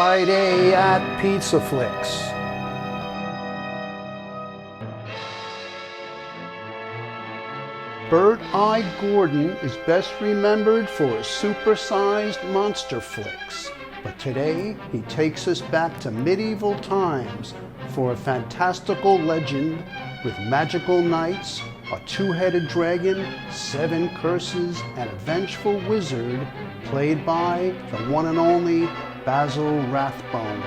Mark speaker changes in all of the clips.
Speaker 1: Friday at PizzaFLIX. Bert I. Gordon is best remembered for his supersized monster flicks, but today he takes us back to medieval times for a fantastical legend with magical knights, a two-headed dragon, 7 curses, and a vengeful wizard played by the one and only BASIL RATHBONE.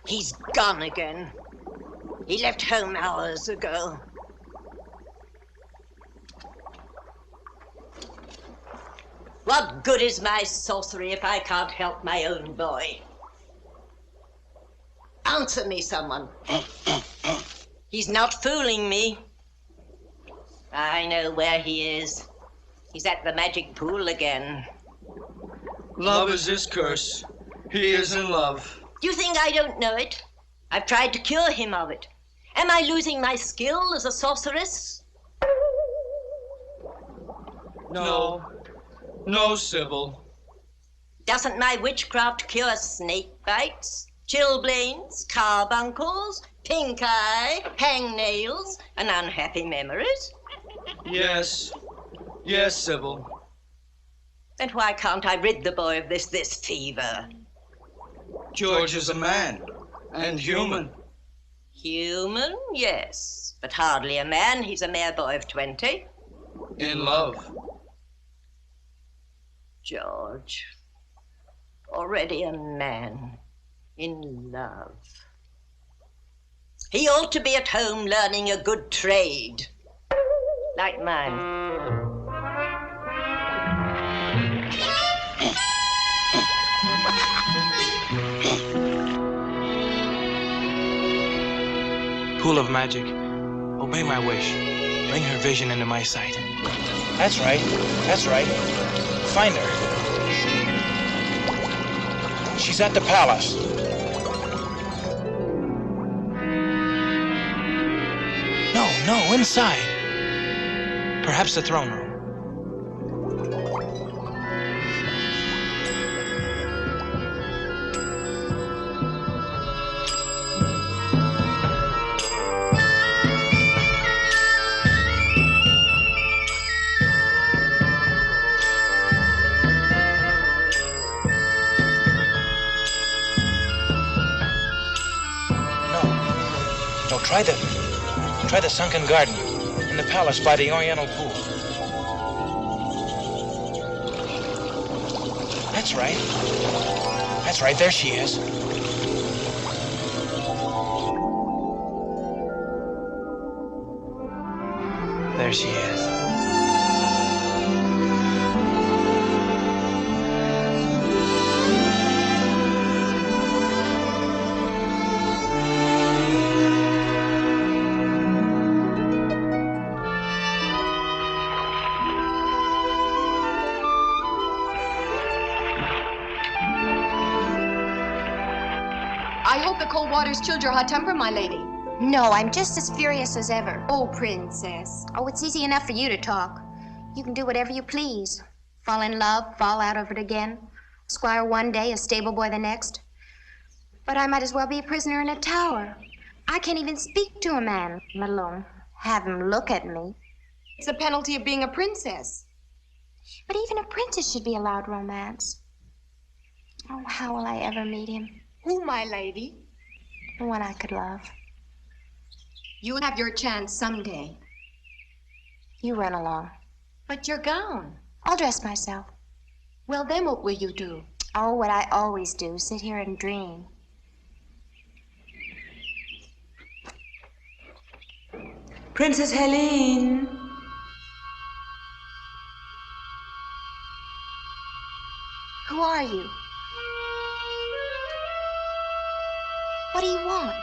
Speaker 2: He's gone again. He left home hours ago. What good is my sorcery if I can't help my own boy? Answer me, someone. He's not fooling me. I know where he is. He's at the magic pool again.
Speaker 3: Love is his curse. He is in love.
Speaker 2: Do you think I don't know it? I've tried to cure him of it. Am I losing my skill as a sorceress?
Speaker 3: No. No, Sibyl.
Speaker 2: Doesn't my witchcraft cure snake bites, chilblains, carbuncles, pink eye, hangnails, and unhappy memories?
Speaker 3: Yes. Yes, Sibyl.
Speaker 2: Then why can't I rid the boy of this fever?
Speaker 3: George is a man, and human.
Speaker 2: Human, yes, but hardly a man. He's a mere boy of 20.
Speaker 3: In love.
Speaker 2: George, already a man, in love. He ought to be at home learning a good trade, like mine.
Speaker 4: Pool of magic, obey my wish. Bring her vision into my sight.
Speaker 5: That's right. That's right. Find her. She's at the palace. No, inside.
Speaker 4: Perhaps the throne room.
Speaker 5: Try the sunken garden in the palace by the Oriental pool. That's right. That's right, there she is.
Speaker 4: There she is.
Speaker 6: I hope the cold water's chilled your hot temper, my lady.
Speaker 7: No, I'm just as furious as ever.
Speaker 6: Oh, princess.
Speaker 7: Oh, it's easy enough for you to talk. You can do whatever you please. Fall in love, fall out of it again. Squire one day, a stable boy the next. But I might as well be a prisoner in a tower. I can't even speak to a man, let alone have him look at me.
Speaker 6: It's the penalty of being a princess.
Speaker 7: But even a princess should be allowed romance. Oh, how will I ever meet him?
Speaker 6: Who, my lady?
Speaker 7: The one I could love.
Speaker 6: You'll have your chance someday.
Speaker 7: You run along.
Speaker 6: But your gown.
Speaker 7: I'll dress myself.
Speaker 6: Well, then what will you do?
Speaker 7: Oh, what I always do, sit here and dream.
Speaker 8: Princess Helen.
Speaker 7: Who are you? What do you want?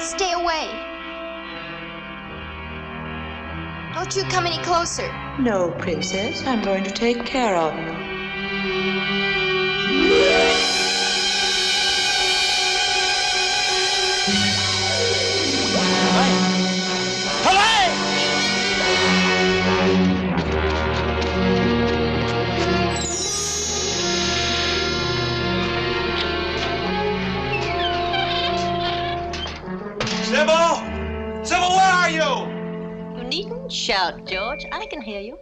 Speaker 7: Stay away. Don't you come any closer.
Speaker 8: No, princess, I'm going to take care of you.
Speaker 5: Sibyl! Sibyl, where are you?
Speaker 2: You needn't shout, George. I can hear you.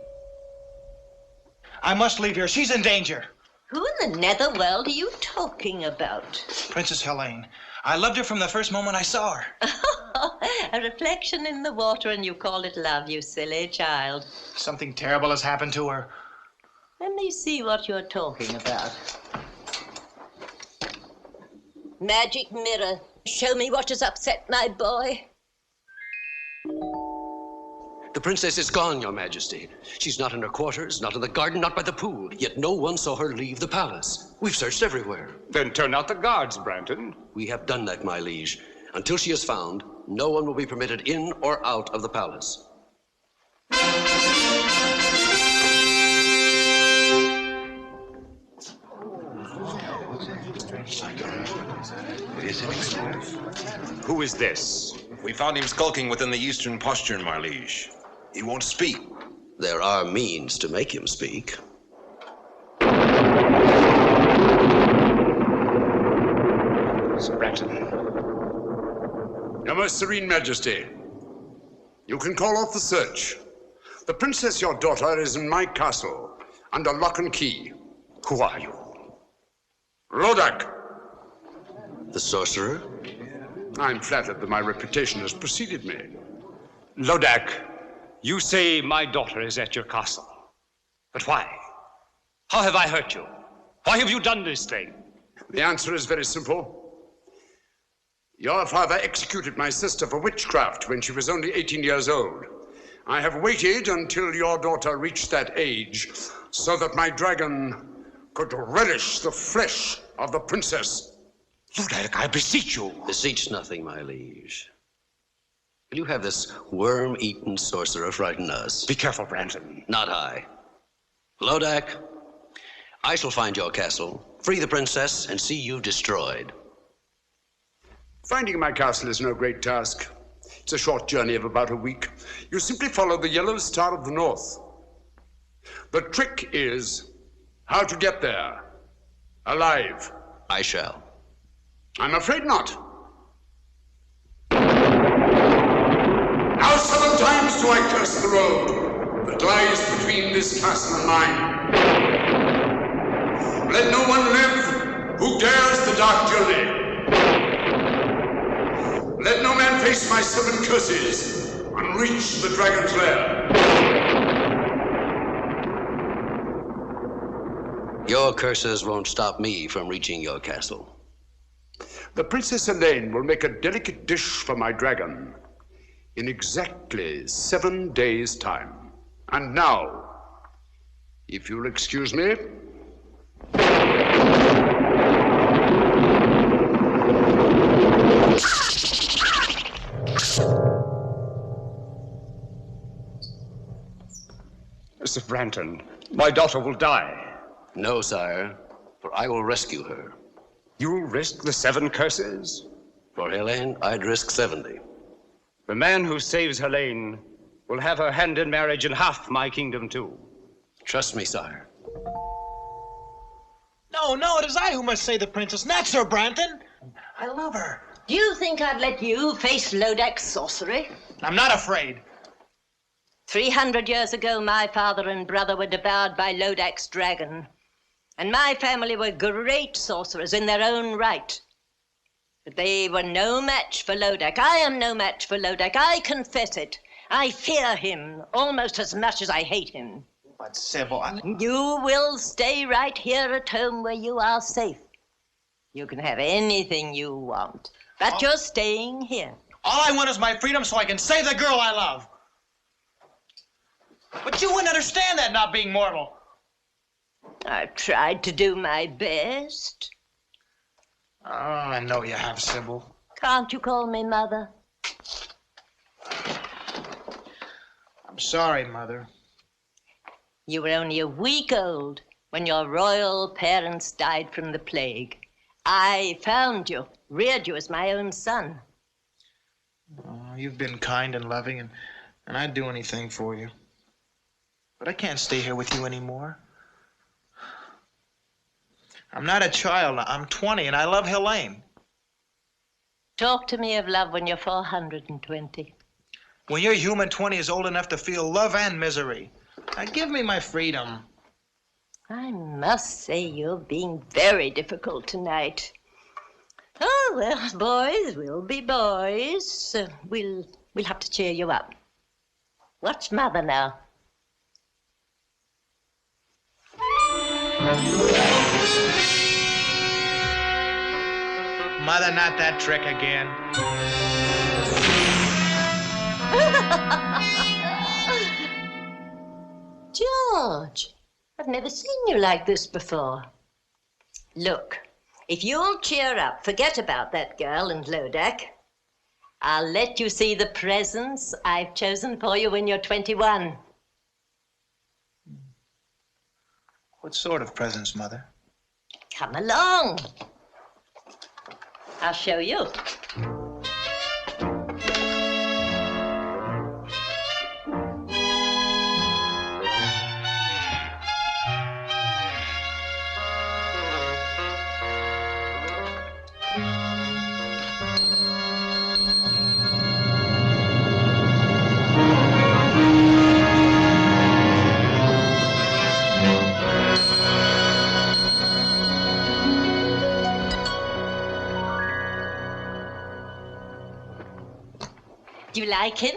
Speaker 5: I must leave here. She's in danger.
Speaker 2: Who in the netherworld are you talking about?
Speaker 5: Princess Helen. I loved her from the first moment I saw her.
Speaker 2: A reflection in the water, and you call it love, you silly child.
Speaker 5: Something terrible has happened to her.
Speaker 2: Let me see what you're talking about. Magic mirror, show me what has upset my boy.
Speaker 9: The princess is gone, Your Majesty. She's not in her quarters, not in the garden, not by the pool. Yet no one saw her leave the palace. We've searched everywhere.
Speaker 10: Then turn out the guards, Branton.
Speaker 9: We have done that, my liege. Until she is found, no one will be permitted in or out of the palace.
Speaker 10: Who is this?
Speaker 11: We found him skulking within the eastern postern, my liege. He won't speak.
Speaker 9: There are means to make him speak.
Speaker 10: Sir Branton.
Speaker 12: Your most serene majesty, you can call off the search. The princess, your daughter, is in my castle, under lock and key.
Speaker 10: Who are you?
Speaker 12: Lodak.
Speaker 9: The sorcerer?
Speaker 12: I'm flattered that my reputation has preceded me.
Speaker 10: Lodak, you say my daughter is at your castle. But why? How have I hurt you? Why have you done this thing?
Speaker 12: The answer is very simple. Your father executed my sister for witchcraft when she was only 18 years old. I have waited until your daughter reached that age so that my dragon could relish the flesh of the princess.
Speaker 5: Lodak, I beseech you.
Speaker 9: Beseech nothing, my liege. Will you have this worm-eaten sorcerer frighten us?
Speaker 10: Be careful, Branton.
Speaker 9: Not I. Lodak, I shall find your castle, free the princess, and see you destroyed.
Speaker 12: Finding my castle is no great task. It's a short journey of about a week. You simply follow the yellow star of the north. The trick is how to get there, alive.
Speaker 9: I shall.
Speaker 12: I'm afraid not. Now 7 times do I curse the road that lies between this castle and mine. Let no one live who dares the dark journey. Let no man face my 7 curses and reach the dragon's lair.
Speaker 9: Your curses won't stop me from reaching your castle.
Speaker 12: The Princess Helene will make a delicate dish for my dragon in exactly 7 days' time. And now, if you'll excuse me.
Speaker 10: Mr. Branton, my daughter will die.
Speaker 9: No, sire, for I will rescue her.
Speaker 10: You'll risk the 7 curses?
Speaker 9: For Helene, I'd risk 70.
Speaker 10: The man who saves Helene will have her hand in marriage and half my kingdom, too.
Speaker 9: Trust me, sire.
Speaker 5: No, it is I who must save the princess, not Sir Branton. I love her.
Speaker 2: Do you think I'd let you face Lodak's sorcery?
Speaker 5: I'm not afraid.
Speaker 2: 300 years ago, my father and brother were devoured by Lodak's dragon. And my family were great sorcerers in their own right. But they were no match for Lodak. I am no match for Lodak. I confess it. I fear him almost as much as I hate him.
Speaker 5: But Sibyl,
Speaker 2: You will stay right here at home where you are safe. You can have anything you want, but you're staying here.
Speaker 5: all I want is my freedom so I can save the girl I love. But you wouldn't understand that, not being mortal.
Speaker 2: I've tried to do my best.
Speaker 5: Oh, I know you have, Sibyl.
Speaker 2: Can't you call me Mother?
Speaker 5: I'm sorry, Mother.
Speaker 2: You were only a week old when your royal parents died from the plague. I found you, reared you as my own son.
Speaker 5: Oh, you've been kind and loving, and I'd do anything for you. But I can't stay here with you anymore. I'm not a child. I'm 20, and I love Helene.
Speaker 2: Talk to me of love when you're 420.
Speaker 5: When your human 20 is old enough to feel love and misery. Now give me my freedom.
Speaker 2: I must say you're being very difficult tonight. Oh, well, boys will be boys. We'll have to cheer you up. What's Mother now?
Speaker 5: Mother, not that trick again.
Speaker 2: George, I've never seen you like this before. Look, if you'll cheer up, forget about that girl and Lodak. I'll let you see the presents I've chosen for you when you're 21.
Speaker 5: What sort of presents, Mother?
Speaker 2: Come along. I'll show you. Do you like him?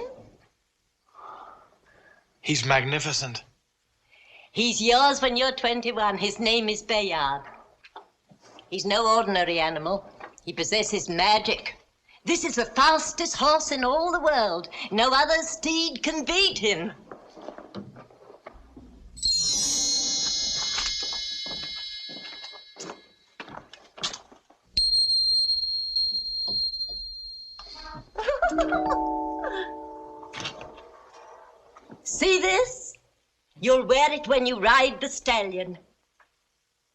Speaker 5: He's magnificent.
Speaker 2: He's yours when you're 21. His name is Bayard. He's no ordinary animal. He possesses magic. This is the fastest horse in all the world. No other steed can beat him. See this? You'll wear it when you ride the stallion.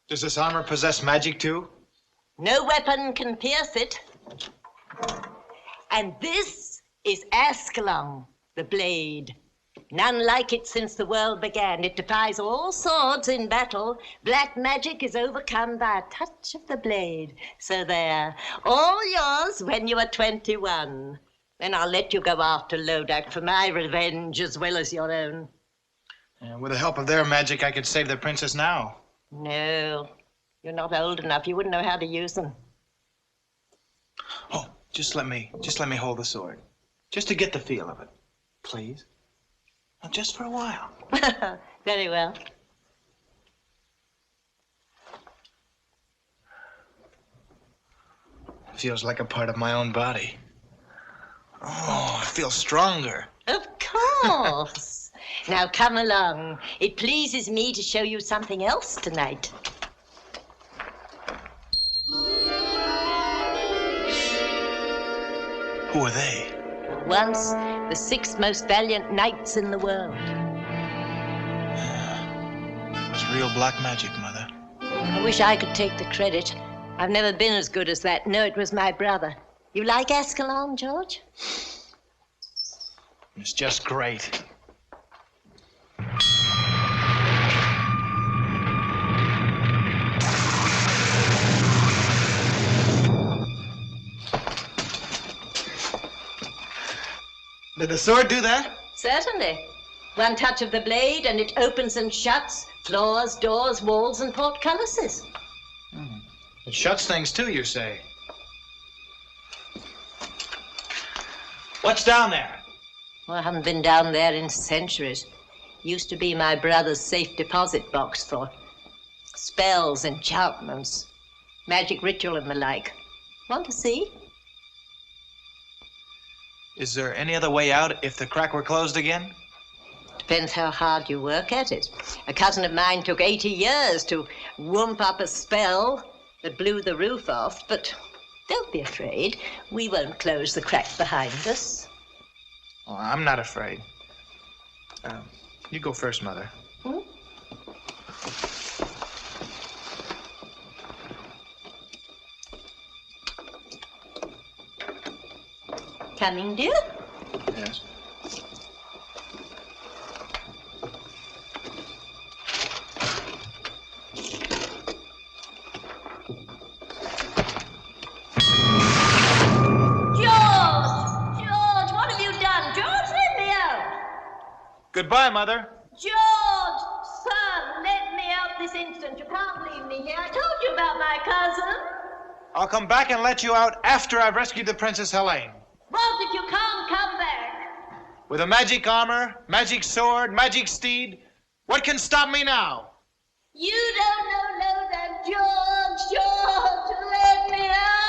Speaker 5: Does this armor possess magic too?
Speaker 2: No weapon can pierce it. And this is Ascalon, the blade. None like it since the world began. It defies all swords in battle. Black magic is overcome by a touch of the blade. So there, all yours when you are 21. Then I'll let you go after Lodak for my revenge as well as your own.
Speaker 5: And with the help of their magic, I could save the princess now.
Speaker 2: No, you're not old enough. You wouldn't know how to use them.
Speaker 5: Oh, just let me hold the sword. Just to get the feel of it. Please. Now, just for a while.
Speaker 2: Very well.
Speaker 5: Feels like a part of my own body. Oh, I feel stronger.
Speaker 2: Of course. Now come along. It pleases me to show you something else tonight.
Speaker 5: Who are they?
Speaker 2: Once the 6 most valiant knights in the world.
Speaker 5: It was real black magic, Mother.
Speaker 2: I wish I could take the credit. I've never been as good as that. No, it was my brother. You like Ascalon, George?
Speaker 5: It's just great. Did the sword do that?
Speaker 2: Certainly. One touch of the blade and it opens and shuts floors, doors, walls, and portcullises.
Speaker 5: It shuts things too, you say? What's down there?
Speaker 2: Well, I haven't been down there in centuries. Used to be my brother's safe deposit box for spells, enchantments, magic ritual and the like. Want to see?
Speaker 5: Is there any other way out if the crack were closed again?
Speaker 2: Depends how hard you work at it. A cousin of mine took 80 years to whoop up a spell that blew the roof off, but don't be afraid. We won't close the crack behind us.
Speaker 5: Oh, I'm not afraid. You go first, Mother.
Speaker 2: Coming, dear?
Speaker 5: Yes. Goodbye, Mother.
Speaker 2: George, son, let me out this instant. You can't leave me here. I told you about my cousin.
Speaker 5: I'll come back and let you out after I've rescued the Princess Helen.
Speaker 2: What if you can't come back?
Speaker 5: With a magic armor, magic sword, magic steed, what can stop me now?
Speaker 2: You don't know that, George, let me out.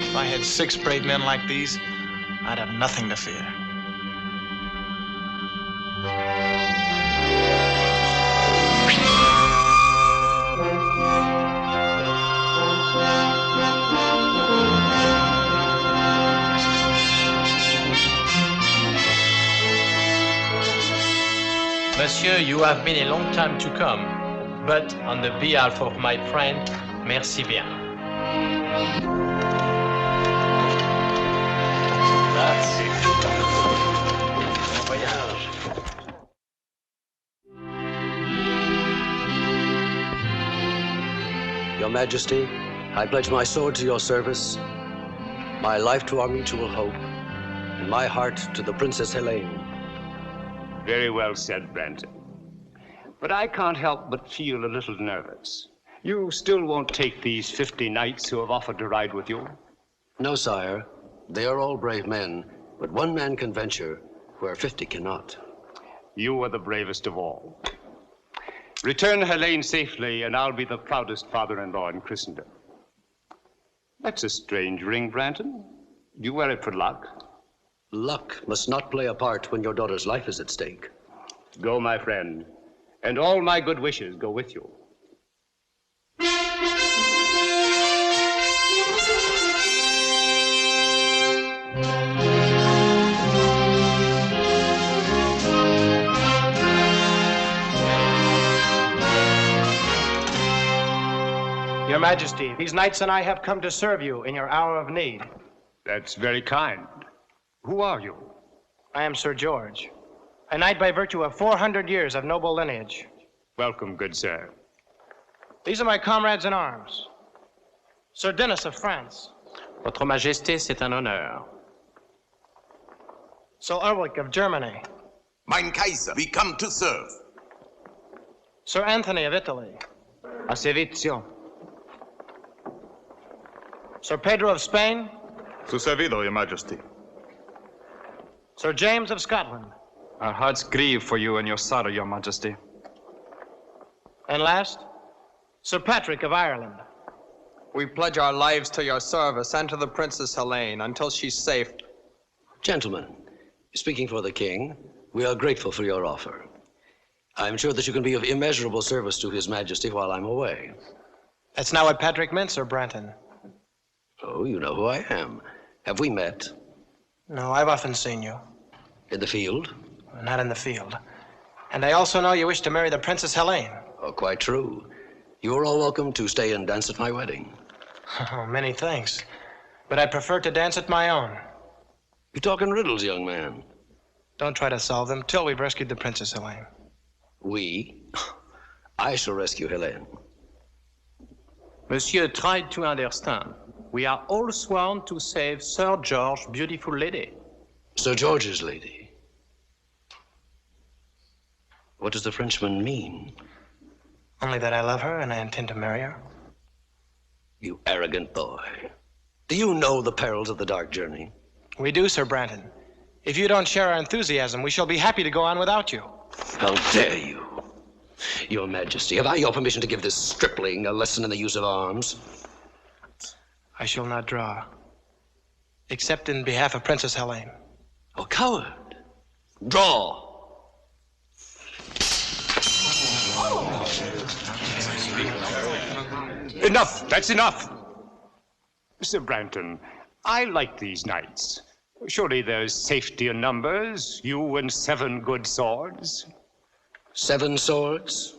Speaker 5: If I had 6 brave men like these, I'd have nothing to fear.
Speaker 13: Monsieur, you have been a long time to come, but on the behalf of my friend, merci bien.
Speaker 9: Your Majesty, I pledge my sword to your service, my life to our mutual hope, and my heart to the Princess Helen.
Speaker 10: Very well said, Branton. But I can't help but feel a little nervous. You still won't take these 50 knights who have offered to ride with you?
Speaker 9: No, sire. They are all brave men, but one man can venture where 50 cannot.
Speaker 10: You are the bravest of all. Return Helen safely, and I'll be the proudest father-in-law in Christendom. That's a strange ring, Branton. Do you wear it for luck?
Speaker 9: Luck must not play a part when your daughter's life is at stake.
Speaker 10: Go, my friend, and all my good wishes go with you.
Speaker 5: Your Majesty, these knights and I have come to serve you in your hour of need.
Speaker 10: That's very kind. Who are you?
Speaker 5: I am Sir George, a knight by virtue of 400 years of noble lineage.
Speaker 10: Welcome, good sir.
Speaker 5: These are my comrades in arms. Sir Denis of France.
Speaker 13: Votre Majesté, c'est un honneur.
Speaker 5: Sir Ulrich of Germany.
Speaker 11: Mein Kaiser, we come to serve.
Speaker 5: Sir Anthony of Italy.
Speaker 4: A servizio.
Speaker 5: Sir Pedro of Spain.
Speaker 14: To servido, Your Majesty.
Speaker 13: Sir James of Scotland.
Speaker 15: Our hearts grieve for you and your sorrow, Your Majesty.
Speaker 13: And last, Sir Patrick of Ireland.
Speaker 16: We pledge our lives to your service and to the Princess Helene until she's safe.
Speaker 9: Gentlemen, speaking for the king, we are grateful for your offer. I'm sure that you can be of immeasurable service to His Majesty while I'm away.
Speaker 13: That's not what Patrick meant, Sir Branton.
Speaker 9: Oh, you know who I am. Have we met?
Speaker 13: No, I've often seen you.
Speaker 9: In the field?
Speaker 13: Not in the field. And I also know you wish to marry the Princess Helene.
Speaker 9: Oh, quite true. You are all welcome to stay and dance at my wedding.
Speaker 13: Oh, many thanks. But I prefer to dance at my own.
Speaker 9: You talk in riddles, young man.
Speaker 13: Don't try to solve them till we've rescued the Princess Helene.
Speaker 9: We? I shall rescue Helen.
Speaker 13: Monsieur tried to understand. We are all sworn to save Sir George's beautiful lady.
Speaker 9: Sir George's lady? What does the Frenchman mean?
Speaker 13: Only that I love her and I intend to marry her.
Speaker 9: You arrogant boy. Do you know the perils of the dark journey?
Speaker 13: We do, Sir Branton. If you don't share our enthusiasm, we shall be happy to go on without you.
Speaker 9: How dare you? Your Majesty, have I your permission to give this stripling a lesson in the use of arms?
Speaker 13: I shall not draw, except in behalf of Princess Helene.
Speaker 9: Oh, coward! Draw!
Speaker 10: Enough! That's enough! Sir Branton, I like these knights. Surely there's safety in numbers, you and 7 good swords.
Speaker 9: 7 swords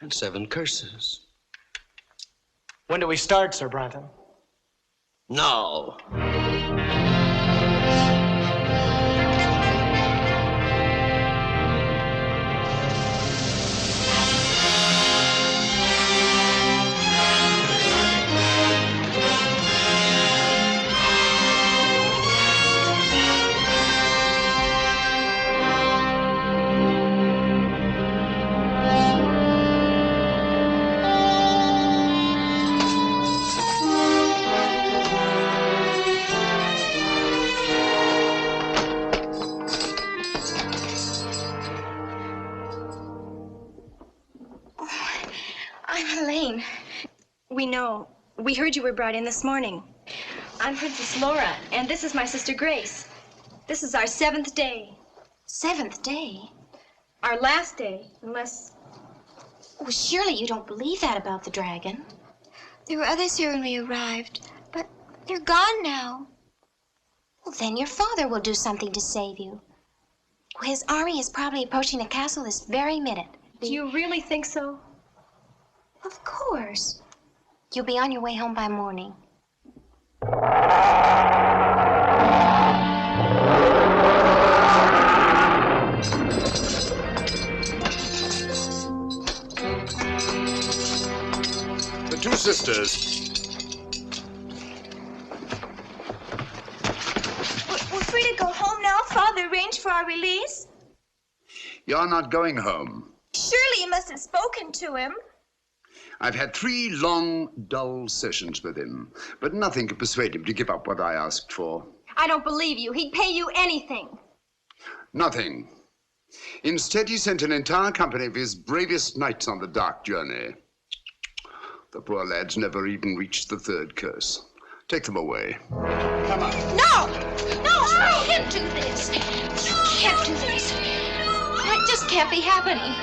Speaker 9: and 7 curses.
Speaker 13: When do we start, Sir Branton?
Speaker 9: Now.
Speaker 17: We know. We heard you were brought in this morning. I'm Princess Laura, and this is my sister Grace. This is our 7th day.
Speaker 7: 7th day?
Speaker 17: Our last day, unless...
Speaker 7: Well, surely you don't believe that about the dragon.
Speaker 18: There were others here when we arrived, but they're gone now.
Speaker 7: Well, then your father will do something to save you. His army is probably approaching the castle this very minute.
Speaker 17: Do you really think so?
Speaker 7: Of course. You'll be on your way home by morning.
Speaker 12: The 2 sisters.
Speaker 18: We're free to go home now. Father arranged for our release.
Speaker 12: You're not going home.
Speaker 18: Surely you must have spoken to him.
Speaker 12: I've had 3 long, dull sessions with him, but nothing could persuade him to give up what I asked for.
Speaker 17: I don't believe you. He'd pay you anything.
Speaker 12: Nothing. Instead, he sent an entire company of his bravest knights on the dark journey. The poor lads never even reached the 3rd curse. Take them away. Come on.
Speaker 18: No! No, I can't do this. You can't do this. It just can't be happening.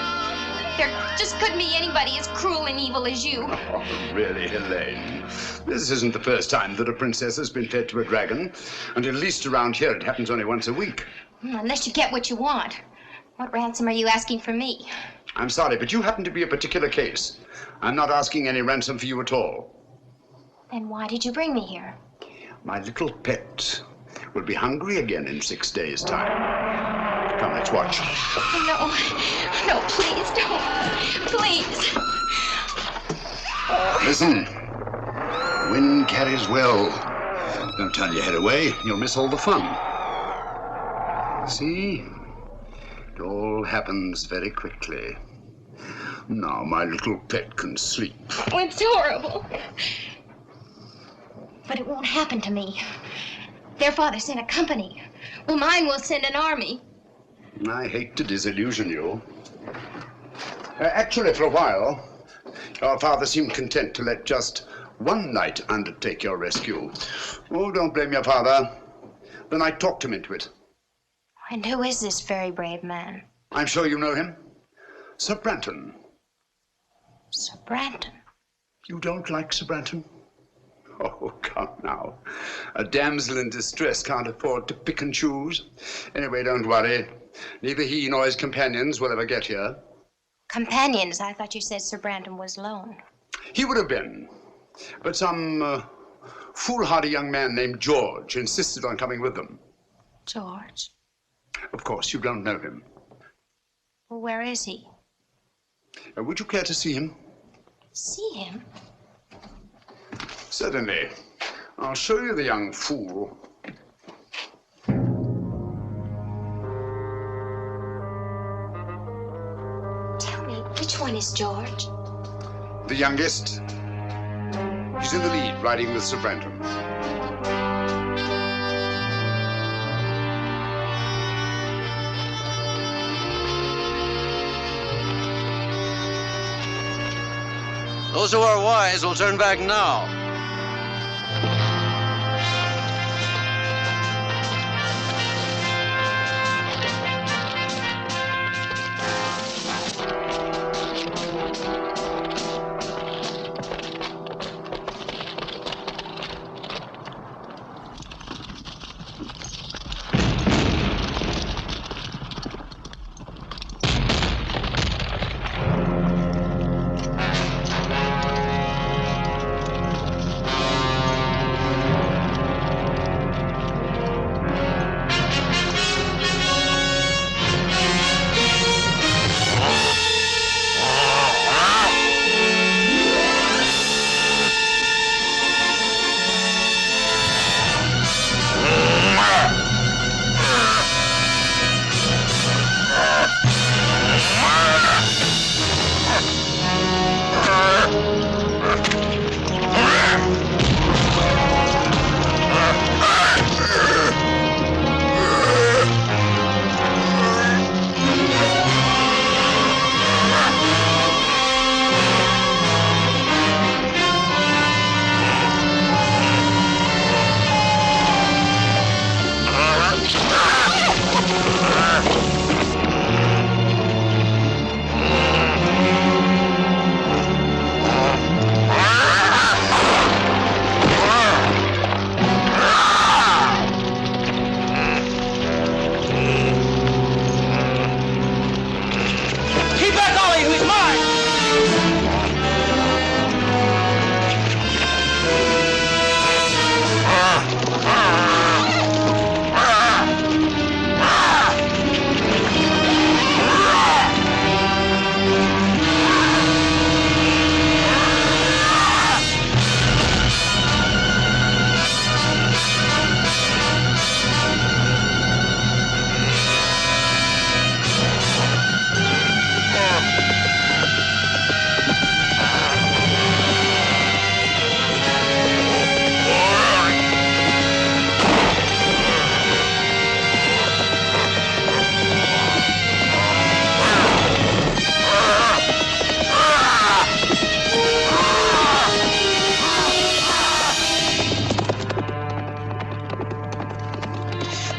Speaker 18: There just couldn't be anybody as cruel and evil as you.
Speaker 12: Oh, really, Helene? This isn't the first time that a princess has been fed to a dragon. And at least around here, it happens only once a week.
Speaker 7: Unless you get what you want. What ransom are you asking for me?
Speaker 12: I'm sorry, but you happen to be a particular case. I'm not asking any ransom for you at all.
Speaker 7: Then why did you bring me here?
Speaker 12: My little pet will be hungry again in 6 days' time. Come, let's watch.
Speaker 18: No, no, please don't. Please.
Speaker 12: Listen. Wind carries well. Don't turn your head away. You'll miss all the fun. See? It all happens very quickly. Now my little pet can sleep.
Speaker 18: Oh, it's horrible. But it won't happen to me. Their father sent a company. Well, mine will send an army.
Speaker 12: I hate to disillusion you. Actually, for a while, your father seemed content to let just one knight undertake your rescue. Oh, don't blame your father. The knight talked him into it.
Speaker 7: And who is this very brave man?
Speaker 12: I'm sure you know him. Sir Branton.
Speaker 7: Sir Branton?
Speaker 12: You don't like Sir Branton? Oh, come now. A damsel in distress can't afford to pick and choose. Anyway, don't worry. Neither he nor his companions will ever get here.
Speaker 7: Companions? I thought you said Sir Branton was alone.
Speaker 12: He would have been. But some foolhardy young man named George insisted on coming with them.
Speaker 7: George?
Speaker 12: Of course, you don't know him.
Speaker 7: Well, where is he?
Speaker 12: Would you care to see him?
Speaker 7: See him?
Speaker 12: Certainly. I'll show you the young fool.
Speaker 7: Tell me, which one is George?
Speaker 12: The youngest. He's in the lead, riding with Sir Branton.
Speaker 9: Those who are wise will turn back now.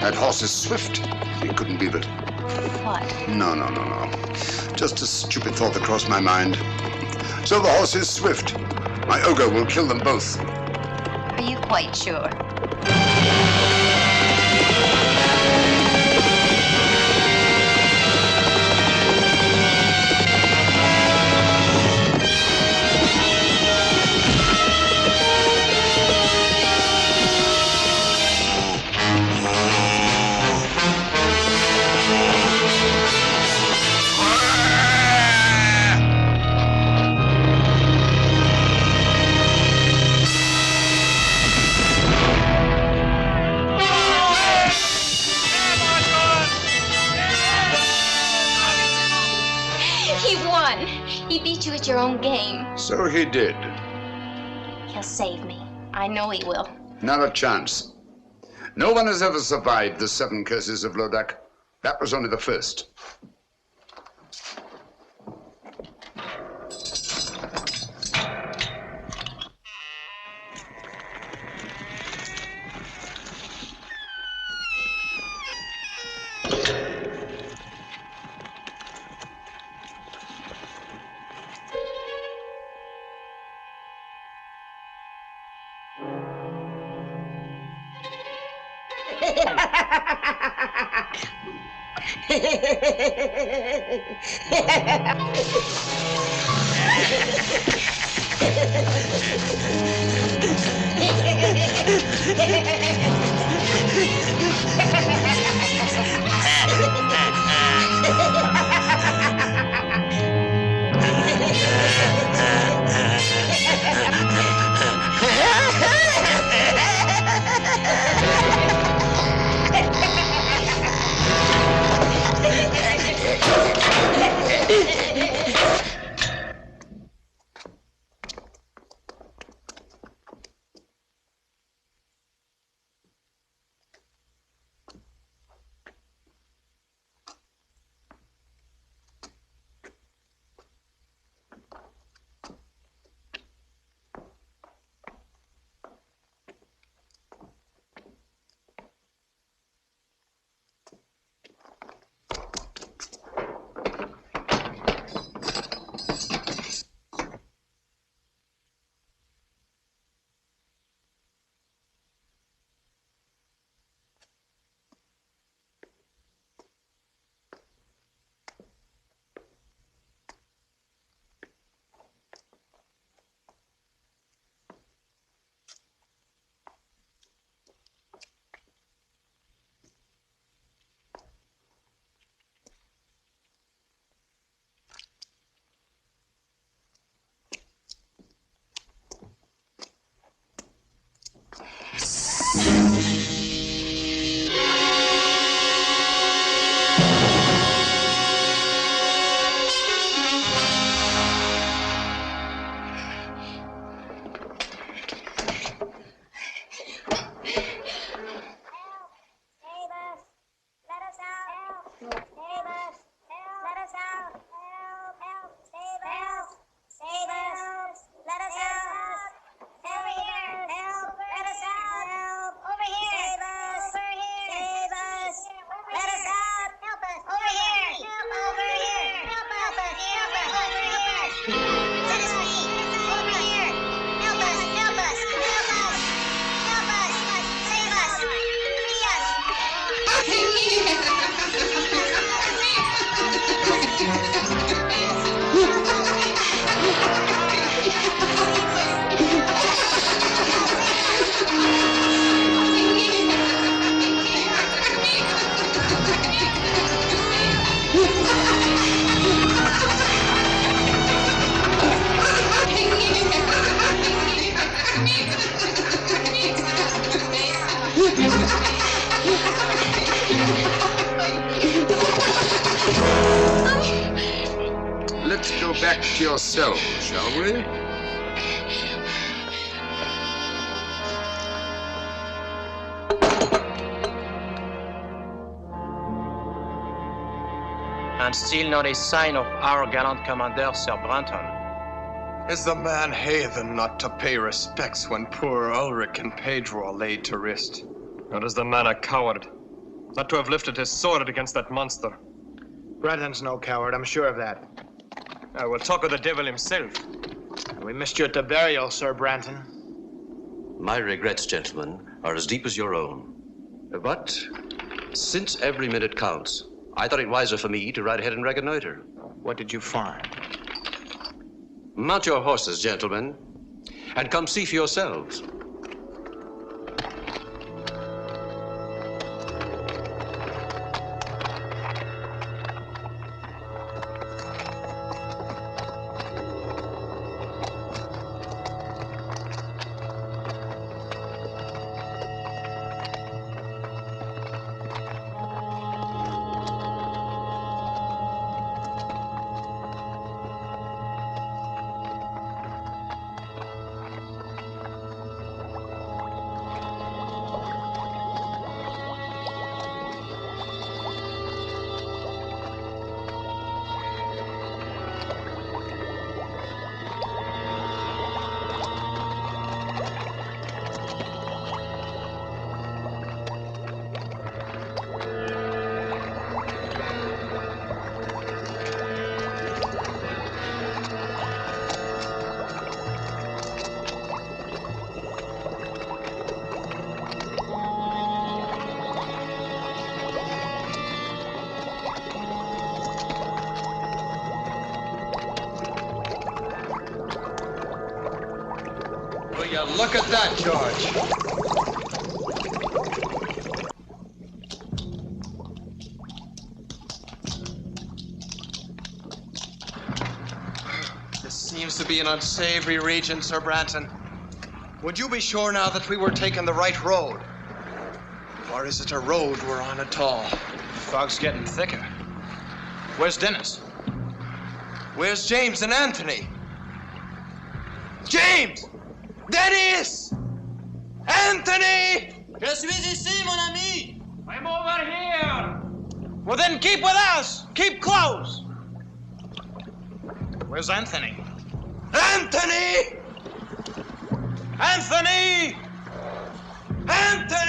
Speaker 12: That horse is swift. It couldn't be that.
Speaker 7: What?
Speaker 12: No. Just a stupid thought that crossed my mind. So the horse is swift. My ogre will kill them both.
Speaker 7: Are you quite sure? He beat you at your own game.
Speaker 12: So he did.
Speaker 7: He'll save me. I know he will.
Speaker 12: Not a chance. No one has ever survived the 7 curses of Lodak. That was only the first. Let's go back to your cell, shall we?
Speaker 13: And still not a sign of our gallant commander, Sir Branton.
Speaker 16: Is the man heathen not to pay respects when poor Ulrich and Pedro are laid to rest?
Speaker 15: Or is the man a coward? Not to have lifted his sword against that monster.
Speaker 5: Branton's no coward, I'm sure of that.
Speaker 15: I will talk of the devil himself.
Speaker 5: We missed you at the burial, Sir Branton.
Speaker 9: My regrets, gentlemen, are as deep as your own. But since every minute counts, I thought it wiser for me to ride ahead and reconnoiter.
Speaker 5: What did you find?
Speaker 9: Mount your horses, gentlemen, and come see for yourselves.
Speaker 16: you look at that, George? This seems to be an unsavory region, Sir Branton. Would you be sure now that we were taking the right road? Or is it a road we're on at all?
Speaker 5: Fog's getting thicker. Where's Dennis?
Speaker 16: Where's James and Anthony? James! Dennis! Anthony!
Speaker 3: Je suis ici, mon ami!
Speaker 5: I'm over here! Well, then keep with us! Keep close! Where's Anthony?
Speaker 16: Anthony!
Speaker 5: Anthony!
Speaker 16: Anthony!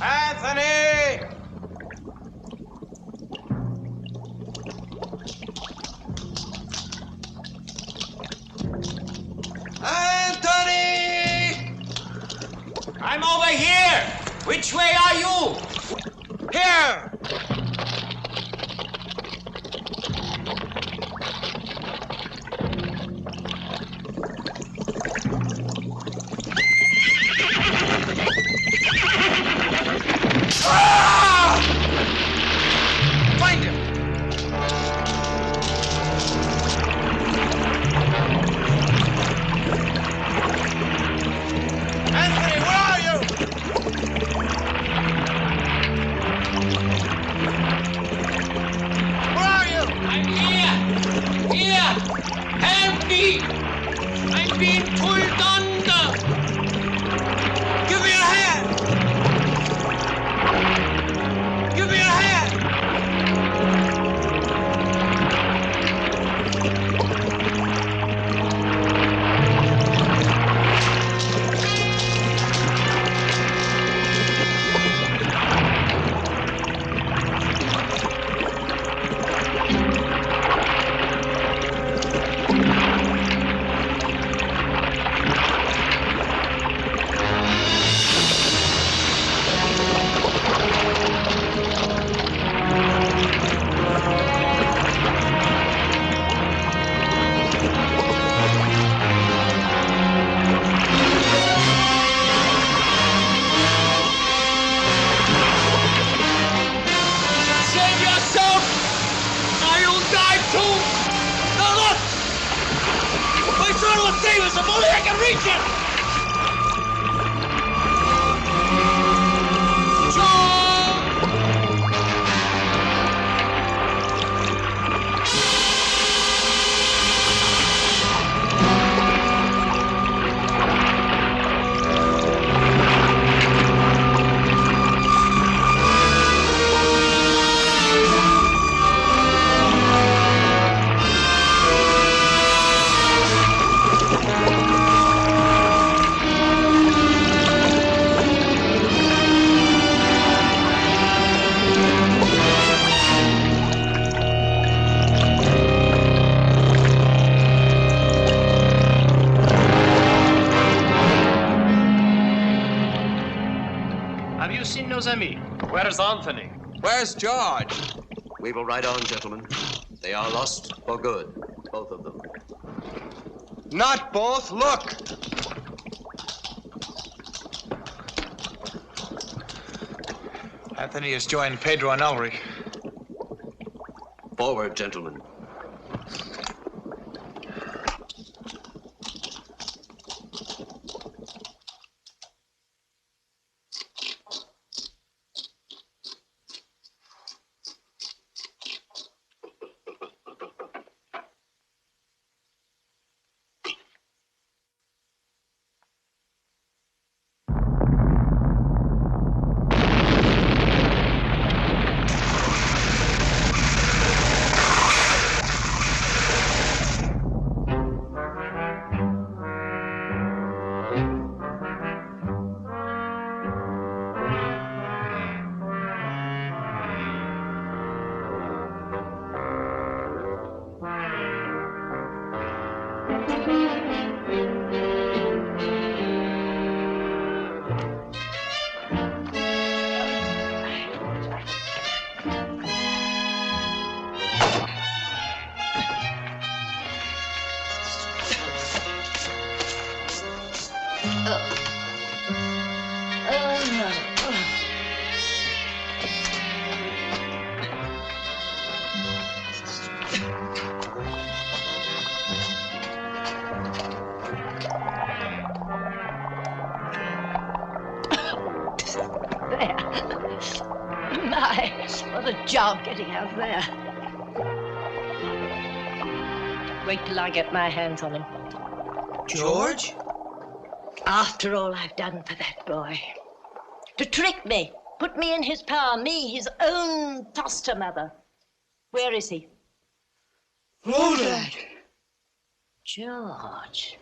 Speaker 5: Anthony!
Speaker 16: Anthony!
Speaker 3: I'm over here! Which way are you?
Speaker 5: Here! Find him! Anthony, where are you? Where are you?
Speaker 3: I'm here! Here! Help me! I'm being pulled under!
Speaker 5: Give me your hand! Give me your hand!
Speaker 3: If only I can reach it!
Speaker 15: Where's Anthony?
Speaker 16: Where's George?
Speaker 9: We will ride on, gentlemen. They are lost for good, both of them.
Speaker 16: Not both, look!
Speaker 5: Anthony has joined Pedro and Ulrich.
Speaker 9: Forward, gentlemen.
Speaker 2: there. My, what a job getting out there. Wait till I get my hands on him.
Speaker 3: George?
Speaker 2: After all I've done for that boy. To trick me, put me in his power, me, his own foster mother. Where is he?
Speaker 3: Lodak!
Speaker 2: George,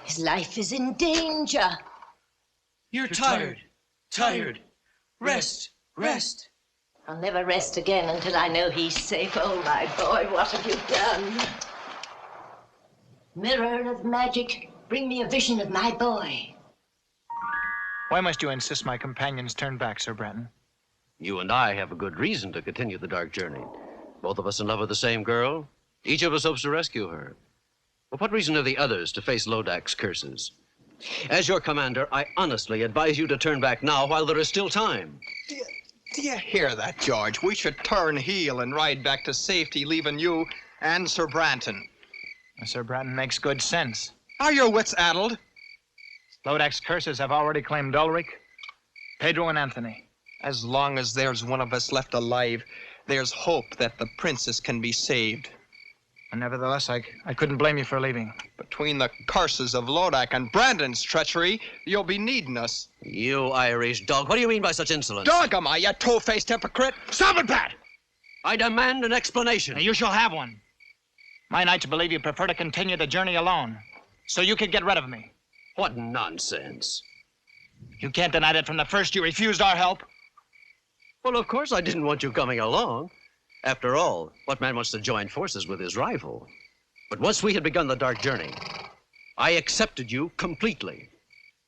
Speaker 2: his life is in danger.
Speaker 3: You're tired. Tired. Rest. Rest.
Speaker 2: I'll never rest again until I know he's safe. Oh, my boy, what have you done? Mirror of magic, bring me a vision of my boy.
Speaker 5: Why must you insist my companions turn back, Sir Brenton?
Speaker 9: You and I have a good reason to continue the dark journey. Both of us in love with the same girl. Each of us hopes to rescue her. But what reason have the others to face Lodak's curses? As your commander, I honestly advise you to turn back now while there is still time.
Speaker 16: Do you hear that, George? We should turn heel and ride back to safety, leaving you and Sir Branton.
Speaker 5: Sir Branton makes good sense.
Speaker 16: Are your wits addled?
Speaker 5: Lodak's curses have already claimed Ulrich, Pedro, and Anthony.
Speaker 16: As long as there's one of us left alive, there's hope that the princess can be saved.
Speaker 5: And nevertheless, I couldn't blame you for leaving.
Speaker 16: Between the curses of Lodak and Brandon's treachery, you'll be needing us.
Speaker 9: You Irish dog, what do you mean by such insolence?
Speaker 16: Dog am I, you two-faced hypocrite?
Speaker 5: Stop it, Pat!
Speaker 9: I demand an explanation.
Speaker 5: Now, you shall have one. My knights believe you prefer to continue the journey alone, so you could get rid of me.
Speaker 9: What nonsense.
Speaker 5: You can't deny that from the first you refused our help.
Speaker 9: Well, of course I didn't want you coming along. After all, what man wants to join forces with his rival? But once we had begun the dark journey, I accepted you completely.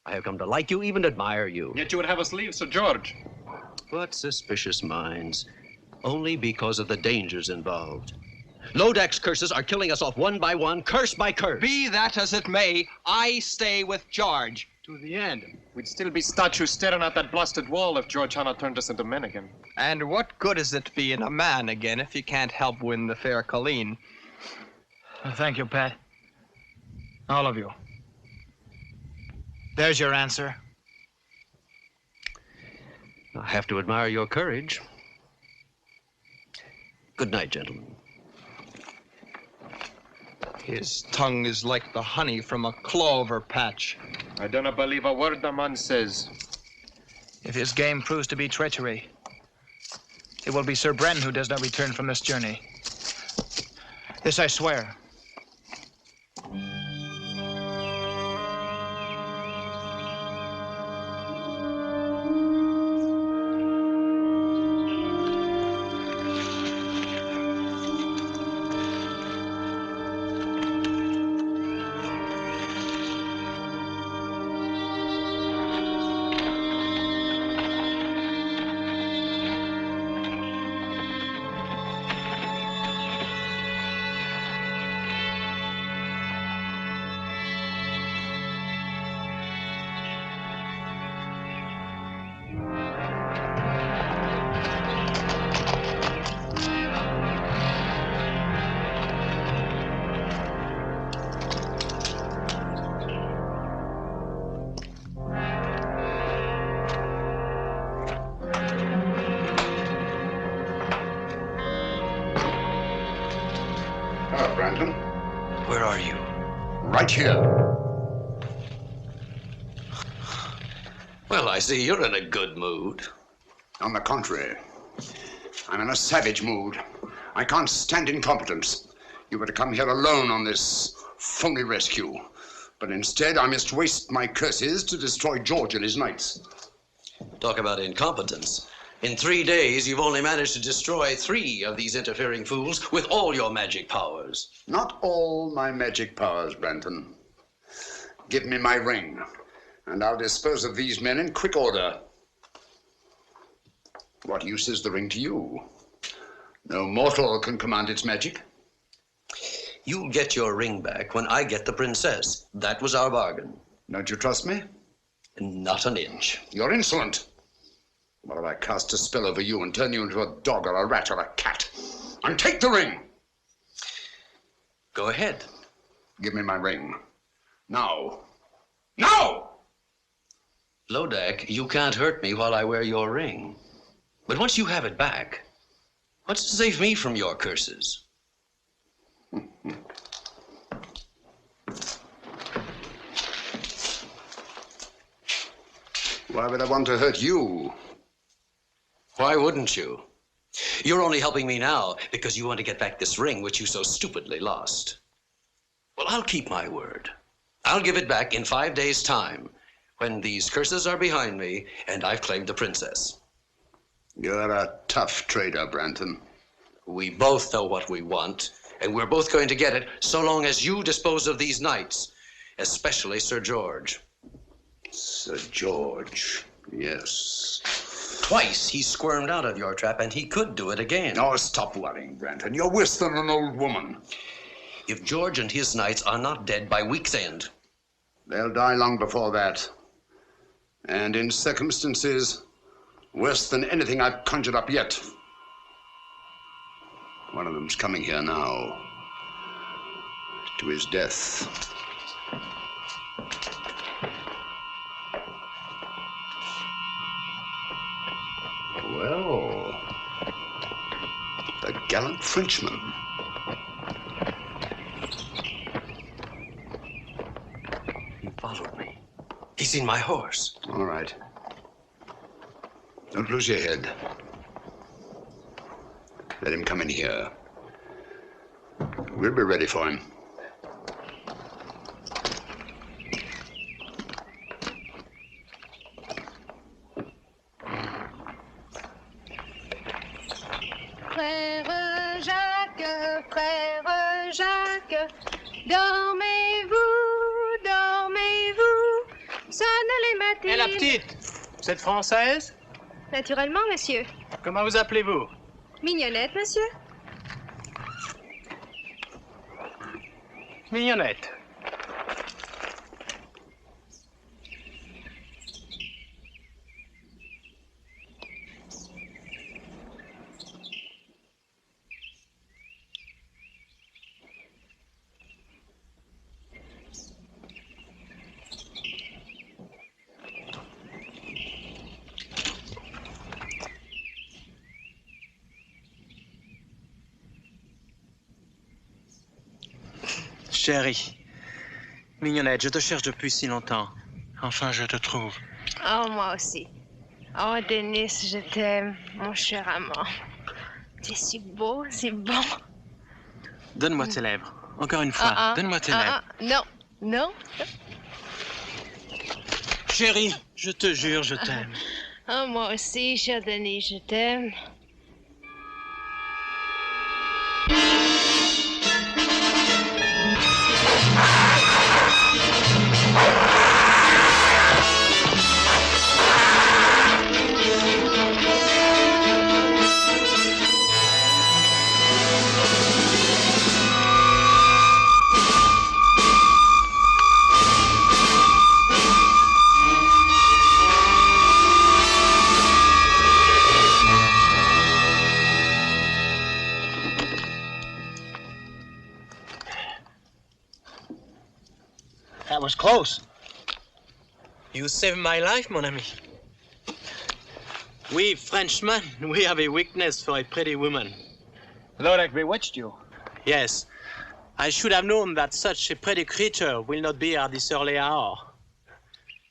Speaker 9: I have come to like you, even admire you.
Speaker 15: Yet you would have us leave, Sir George.
Speaker 9: But suspicious minds, only because of the dangers involved. Lodak's curses are killing us off one by one, curse by curse.
Speaker 16: Be that as it may, I stay with George.
Speaker 15: To the end. We'd still be statues staring at that blasted wall if George Hanna turned us into men again.
Speaker 16: And what good is it being a man again if you can't help win the fair Colleen?
Speaker 5: Well, thank you, Pat. All of you. There's your answer.
Speaker 9: I have to admire your courage. Good night, gentlemen.
Speaker 16: His tongue is like the honey from a clover patch.
Speaker 15: I don't believe a word the man says.
Speaker 5: If his game proves to be treachery, it will be Sir Brenton who does not return from this journey. This I swear.
Speaker 12: Brandon.
Speaker 9: Where are you?
Speaker 12: Right here.
Speaker 9: Well, I see you're in a good mood.
Speaker 12: On the contrary, I'm in a savage mood. I can't stand incompetence. You were to come here alone on this phony rescue. But instead, I must waste my curses to destroy George and his knights.
Speaker 9: Talk about incompetence. In 3 days, you've only managed to destroy 3 of these interfering fools with all your magic powers.
Speaker 12: Not all my magic powers, Branton. Give me my ring, and I'll dispose of these men in quick order. What use is the ring to you? No mortal can command its magic.
Speaker 9: You'll get your ring back when I get the princess. That was our bargain.
Speaker 12: Don't you trust me?
Speaker 9: Not an inch.
Speaker 12: You're insolent. What if I cast a spell over you and turn you into a dog or a rat or a cat? And take the ring!
Speaker 9: Go ahead.
Speaker 12: Give me my ring. Now. Now!
Speaker 9: Lodak, you can't hurt me while I wear your ring. But once you have it back, what's to save me from your curses?
Speaker 12: Why would I want to hurt you?
Speaker 9: Why wouldn't you? You're only helping me now because you want to get back this ring which you so stupidly lost. Well, I'll keep my word. I'll give it back in 5 days' time, when these curses are behind me and I've claimed the princess.
Speaker 12: You're a tough trader, Branton.
Speaker 9: We both know what we want, and we're both going to get it so long as you dispose of these knights, especially Sir George.
Speaker 12: Sir George, yes.
Speaker 9: Twice he squirmed out of your trap, and he could do it again.
Speaker 12: Oh, stop worrying, Branton. You're worse than an old woman.
Speaker 9: If George and his knights are not dead by week's end,
Speaker 12: they'll die long before that. And in circumstances worse than anything I've conjured up yet. One of them's coming here now, to his death. Well, the gallant Frenchman.
Speaker 9: He followed me. He's seen my horse.
Speaker 12: All right. Don't lose your head. Let him come in here. We'll be ready for him.
Speaker 14: Frère Jacques, dormez-vous, dormez-vous, sonne les matins.
Speaker 5: Et la petite, vous êtes française?
Speaker 17: Naturellement, monsieur.
Speaker 5: Comment vous appelez-vous?
Speaker 17: Mignonnette, monsieur.
Speaker 5: Mignonnette. Chérie, Mignonnette, je te cherche depuis si longtemps. Enfin, je te trouve.
Speaker 14: Oh, moi aussi. Oh, Denis, je t'aime, mon cher amant. Tu es si beau, si bon.
Speaker 5: Donne-moi tes lèvres. Encore une fois, donne-moi tes lèvres.
Speaker 14: Non, non.
Speaker 5: Chérie, je te jure, je t'aime.
Speaker 14: Oh, moi aussi, cher Denis, je t'aime.
Speaker 5: That was close. You saved my life, mon ami. We Frenchmen, we have a weakness for a pretty woman. Lodak bewitched you? Yes. I should have known that such a pretty creature will not be at this early hour.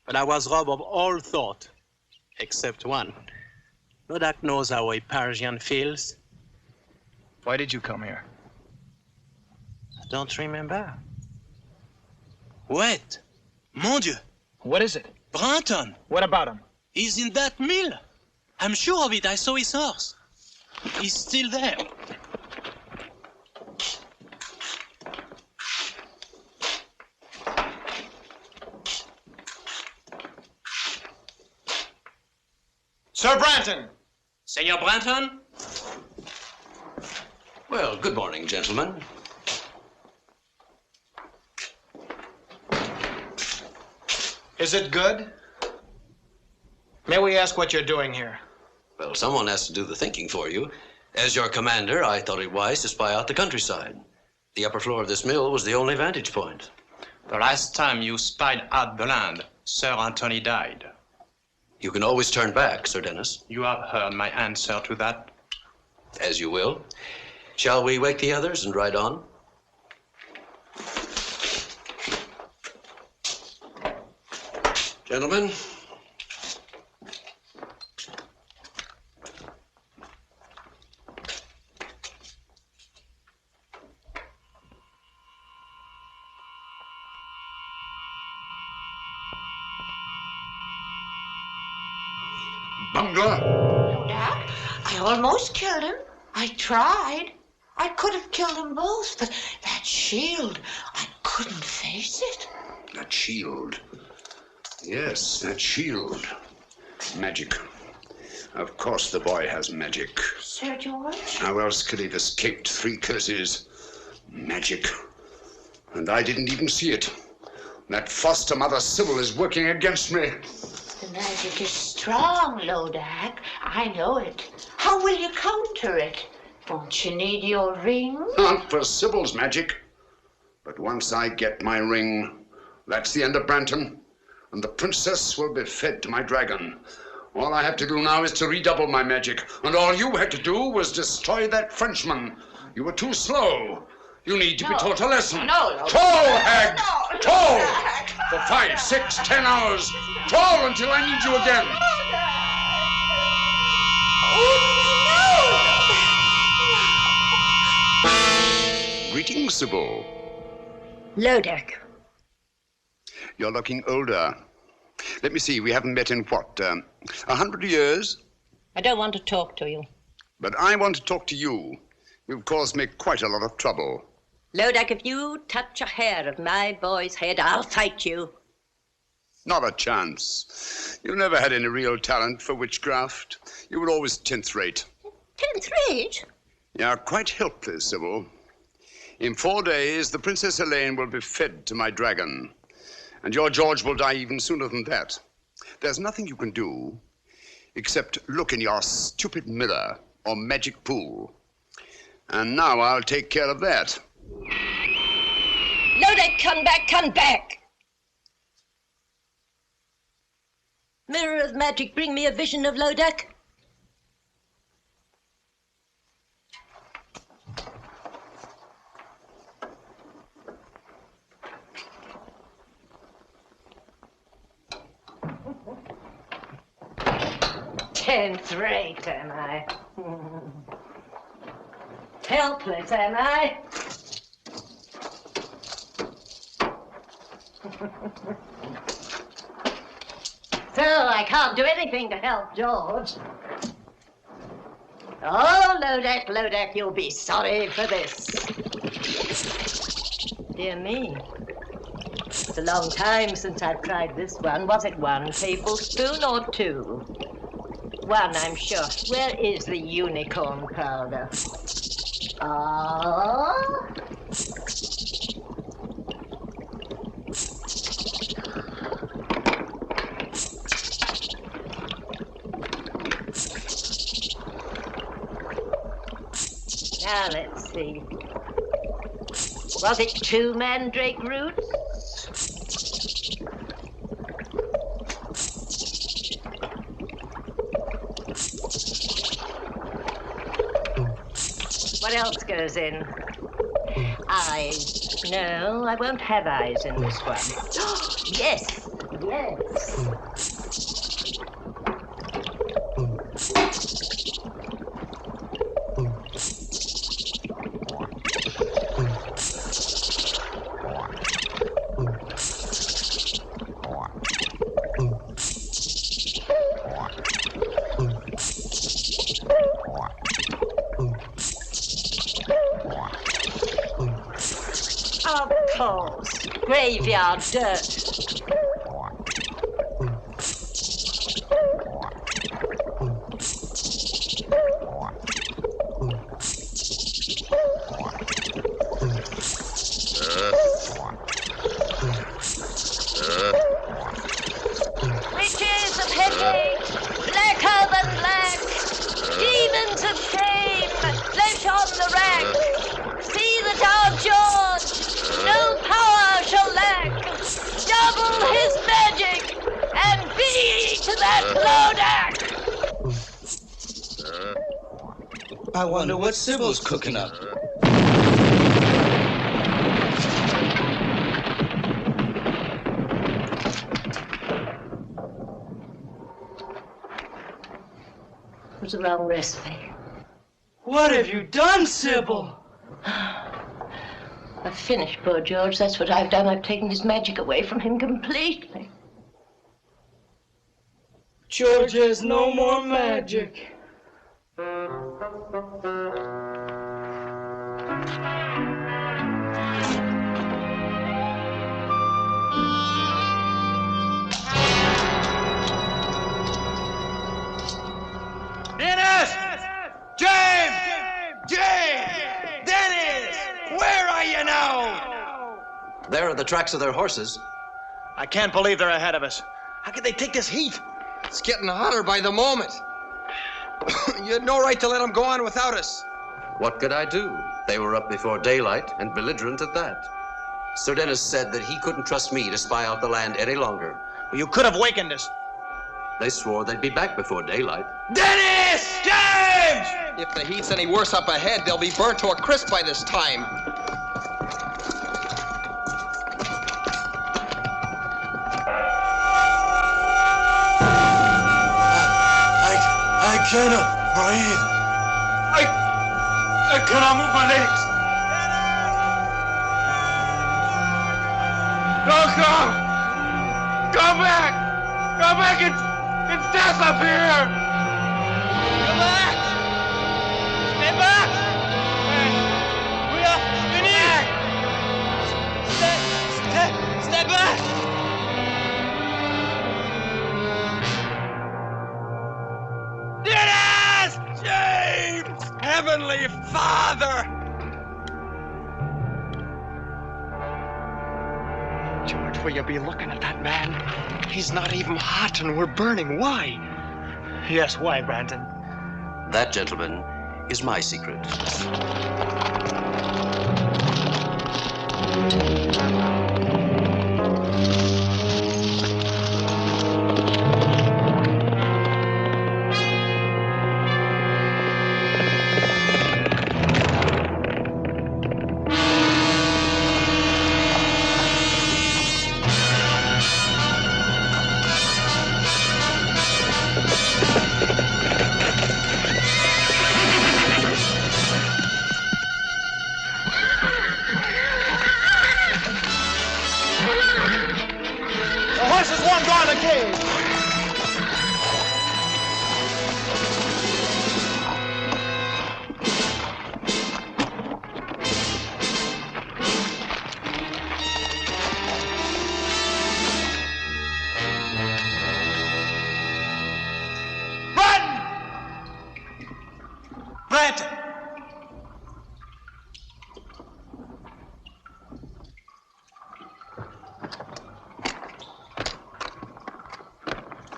Speaker 5: But I was robbed of all thought, except one. Lodak knows how a Parisian feels. Why did you come here? I don't remember. Wait! Mon Dieu! What is it? Branton! What about him? He's in that mill. I'm sure of it. I saw his horse. He's still there.
Speaker 16: Sir Branton!
Speaker 5: Senor Branton?
Speaker 9: Well, good morning, gentlemen.
Speaker 16: Is it good? May we ask what you're doing here?
Speaker 9: Well, someone has to do the thinking for you. As your commander, I thought it wise to spy out the countryside. The upper floor of this mill was the only vantage point.
Speaker 13: The last time you spied out the land, Sir Anthony died.
Speaker 9: You can always turn back, Sir Dennis.
Speaker 16: You have heard my answer to that.
Speaker 9: As you will. Shall we wake the others and ride on? Gentlemen.
Speaker 12: Bungler!
Speaker 8: Lodak, I almost killed him. I tried. I could have killed them both, but that shield, I couldn't face it.
Speaker 12: That shield. Yes, that shield. Magic. Of course the boy has magic.
Speaker 8: Sir George?
Speaker 12: How else could he have escaped 3 curses? Magic. And I didn't even see it. That foster mother Sibyl is working against me.
Speaker 8: The magic is strong, Lodak. I know it. How will you counter it? Won't you need your ring?
Speaker 12: Not for Sibyl's magic. But once I get my ring, that's the end of Branton. And the princess will be fed to my dragon. All I have to do now is to redouble my magic. And all you had to do was destroy that Frenchman. You were too slow. You need to be taught a lesson.
Speaker 8: No.
Speaker 12: Troll, hag! Troll! For 5, 6, 10 hours. Troll until I need you again. Greetings, Sibyl.
Speaker 2: Lodak.
Speaker 12: You're looking older. Let me see, we haven't met in what, 100 years?
Speaker 2: I don't want to talk to you.
Speaker 12: But I want to talk to you. You've caused me quite a lot of trouble.
Speaker 2: Lodak, if you touch a hair of my boy's head, I'll fight you.
Speaker 12: Not a chance. You never had any real talent for witchcraft. You were always 10th rate.
Speaker 2: 10th rate?
Speaker 12: You're quite helpless, Sibyl. In 4 days, the Princess Helen will be fed to my dragon. And your George will die even sooner than that. There's nothing you can do except look in your stupid mirror or magic pool. And now I'll take care of that.
Speaker 2: Lodak, come back, come back! Mirror of magic, bring me a vision of Lodak. Tenth rate, am I? Helpless, am I? So I can't do anything to help George. Oh, Lodak, you'll be sorry for this. Dear me. It's a long time since I've tried this one. Was it 1 tablespoon or 2? 1, I'm sure. Where is the unicorn powder? Oh. Now let's see. Was it 2 mandrake roots? What else goes in? Eyes. No, I won't have eyes in this one. Yes, yes. Of course, graveyard dirt. Witches of headache, blacker than black, demons of shame, flesh on the rack. See that our George no power shall lack. Double his magic and be to that loader!
Speaker 3: I wonder what Sibyl's cooking up.
Speaker 2: What's the wrong recipe?
Speaker 3: What have you done, Sibyl?
Speaker 2: I've finished poor George. That's what I've done. I've taken his magic away from him completely.
Speaker 3: George has no more magic.
Speaker 16: Dennis! James! James! Dennis! Where are you now?
Speaker 9: There are the tracks of their horses.
Speaker 5: I can't believe they're ahead of us. How could they take this heat?
Speaker 16: It's getting hotter by the moment. You had no right to let them go on without us.
Speaker 9: What could I do? They were up before daylight and belligerent at that. Sir Dennis said that he couldn't trust me to spy out the land any longer.
Speaker 5: Well, you could have wakened us.
Speaker 9: They swore they'd be back before daylight.
Speaker 16: Dennis! James! If the heat's any worse up ahead, they'll be burnt to a crisp by this time.
Speaker 3: I cannot breathe. I cannot move my legs. Don't come! Come back! Come back! It's death up here! Come back! Stay back! We are finished! Stay back! Dennis! James! Heavenly Father!
Speaker 5: George, will you be looking at that man? He's not even hot and we're burning. Why? Yes, why, Brandon?
Speaker 9: That, gentlemen, is my secret.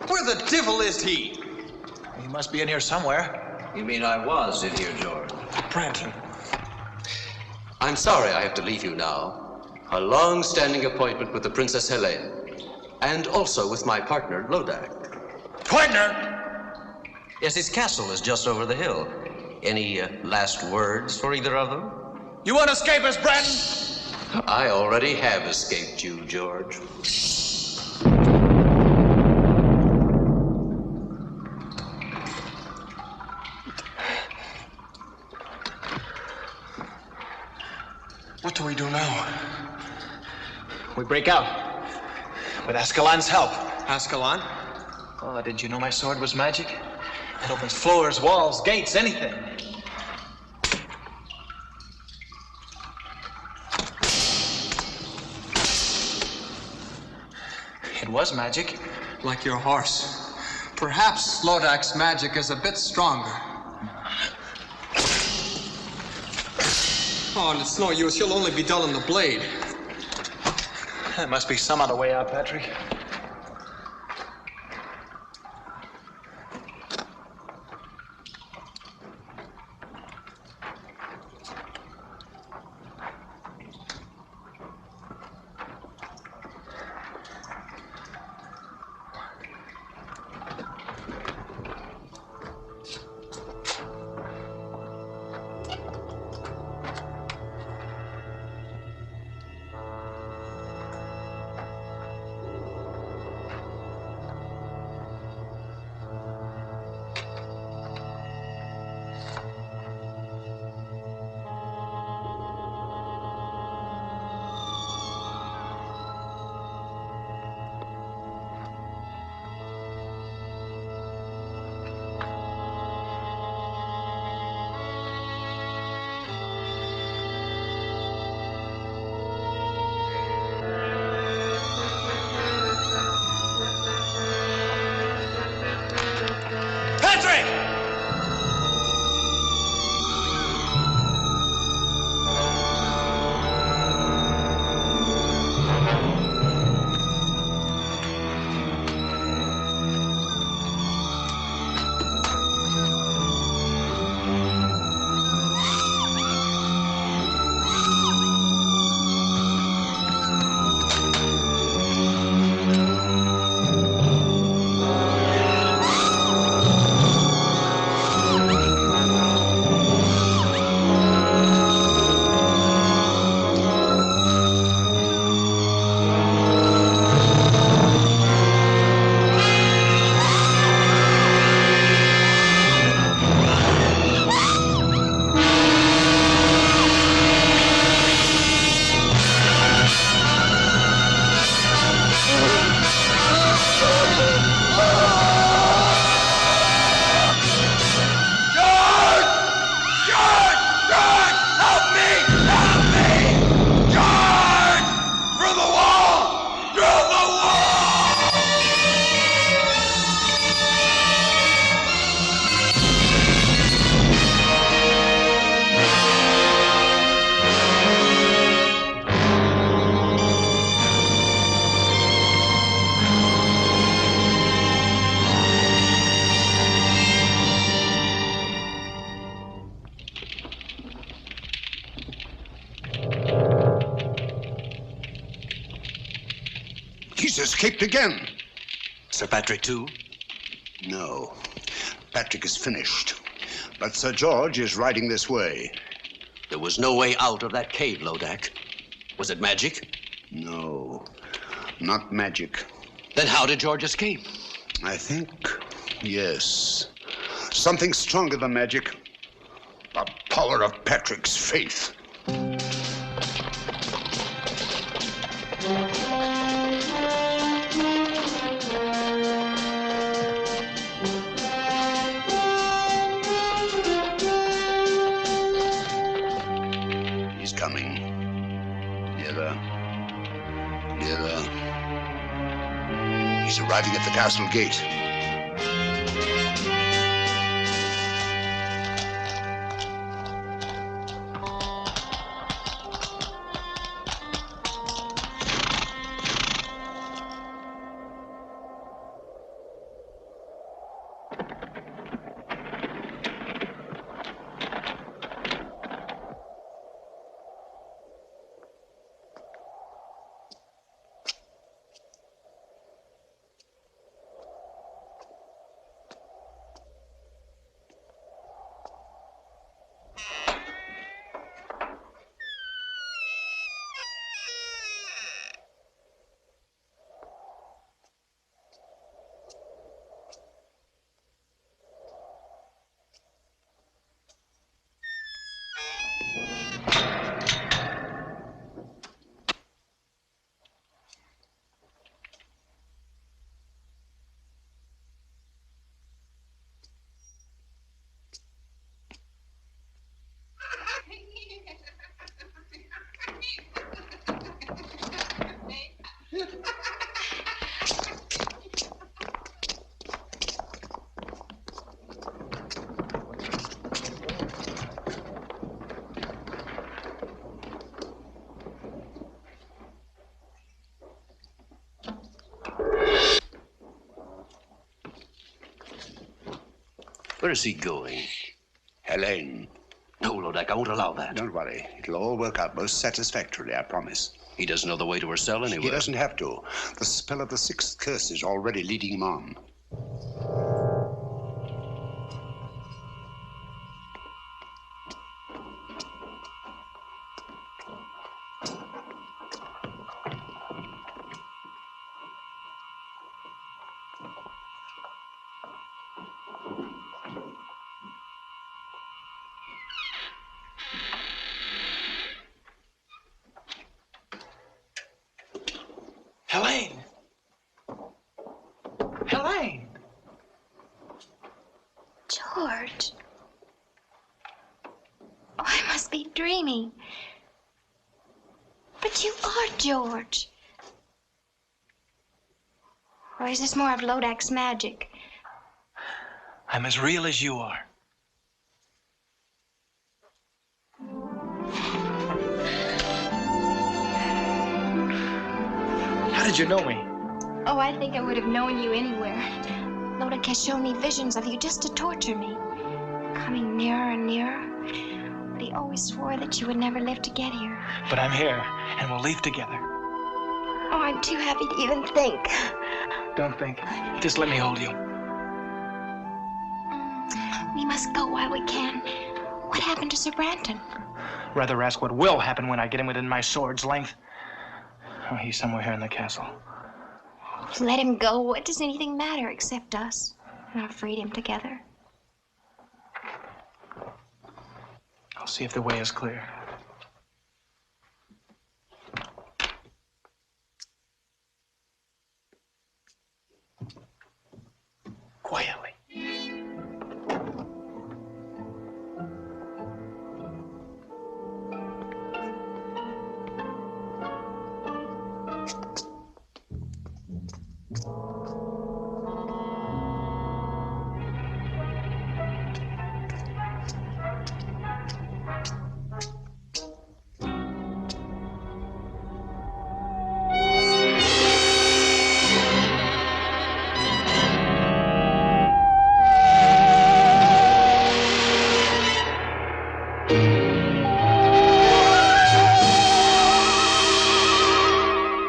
Speaker 16: Where the devil is he?
Speaker 5: He must be in here somewhere.
Speaker 9: You mean I was in here, George?
Speaker 5: Brandon.
Speaker 9: I'm sorry I have to leave you now. A long-standing appointment with the Princess Helen, and also with my partner, Lodak.
Speaker 5: Partner?
Speaker 9: Yes, his castle is just over the hill. Any last words for either of them?
Speaker 5: You won't escape us, Brandon?
Speaker 9: I already have escaped you, George.
Speaker 5: What do we do now? We break out. With Ascalon's help.
Speaker 16: Ascalon?
Speaker 5: Oh, did you know my sword was magic? It opens floors, walls, gates, anything. It was magic.
Speaker 16: Like your horse. Perhaps Lodak's magic is a bit stronger. Oh, and it's no use. You'll only be dulling the blade.
Speaker 5: There must be some other way out, Patrick.
Speaker 12: He's escaped again.
Speaker 9: Sir Patrick, too?
Speaker 12: No. Patrick is finished. But Sir George is riding this way.
Speaker 9: There was no way out of that cave, Lodak. Was it magic?
Speaker 12: No, not magic.
Speaker 9: Then how did George escape?
Speaker 12: I think, yes. Something stronger than magic. The power of Patrick's faith. He's coming. Nearer. Nearer. He's arriving at the castle gate.
Speaker 9: Where is he going?
Speaker 12: Helen.
Speaker 9: No, Lodak, I won't allow that.
Speaker 12: Don't worry. It'll all work out most satisfactorily, I promise.
Speaker 9: He doesn't know the way to her cell anyway.
Speaker 12: He doesn't have to. The spell of the sixth curse is already leading him on.
Speaker 4: Helen! Helen!
Speaker 7: George. Oh, I must be dreaming. But you are George. Or is this more of Lodak's magic?
Speaker 4: I'm as real as you are. How did you know me?
Speaker 7: Oh, I think I would have known you anywhere. Lodak has shown me visions of you just to torture me. Coming nearer and nearer. But he always swore that you would never live to get here.
Speaker 4: But I'm here, and we'll leave together.
Speaker 7: Oh, I'm too happy to even think.
Speaker 4: Don't think. Just let me hold you.
Speaker 7: We must go while we can. What happened to Sir Branton?
Speaker 4: Rather ask what will happen when I get him within my sword's length. Oh, he's somewhere here in the castle.
Speaker 7: Let him go. What does anything matter except us and our freedom together?
Speaker 4: I'll see if the way is clear. Quietly.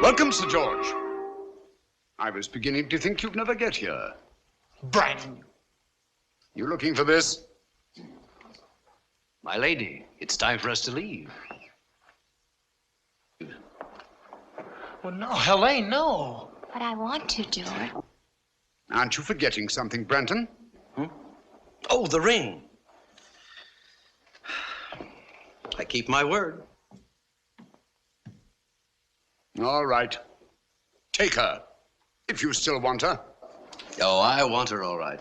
Speaker 12: Welcome, Sir George. I was beginning to think you'd never get here.
Speaker 4: Brandon!
Speaker 12: You looking for this?
Speaker 9: My lady, it's time for us to leave.
Speaker 4: Well, no, Helene, no.
Speaker 7: But I want to, George.
Speaker 12: Aren't you forgetting something, Branton?
Speaker 9: Oh, the ring. I keep my word.
Speaker 12: All right. Take her, if you still want her.
Speaker 9: Oh, I want her all right.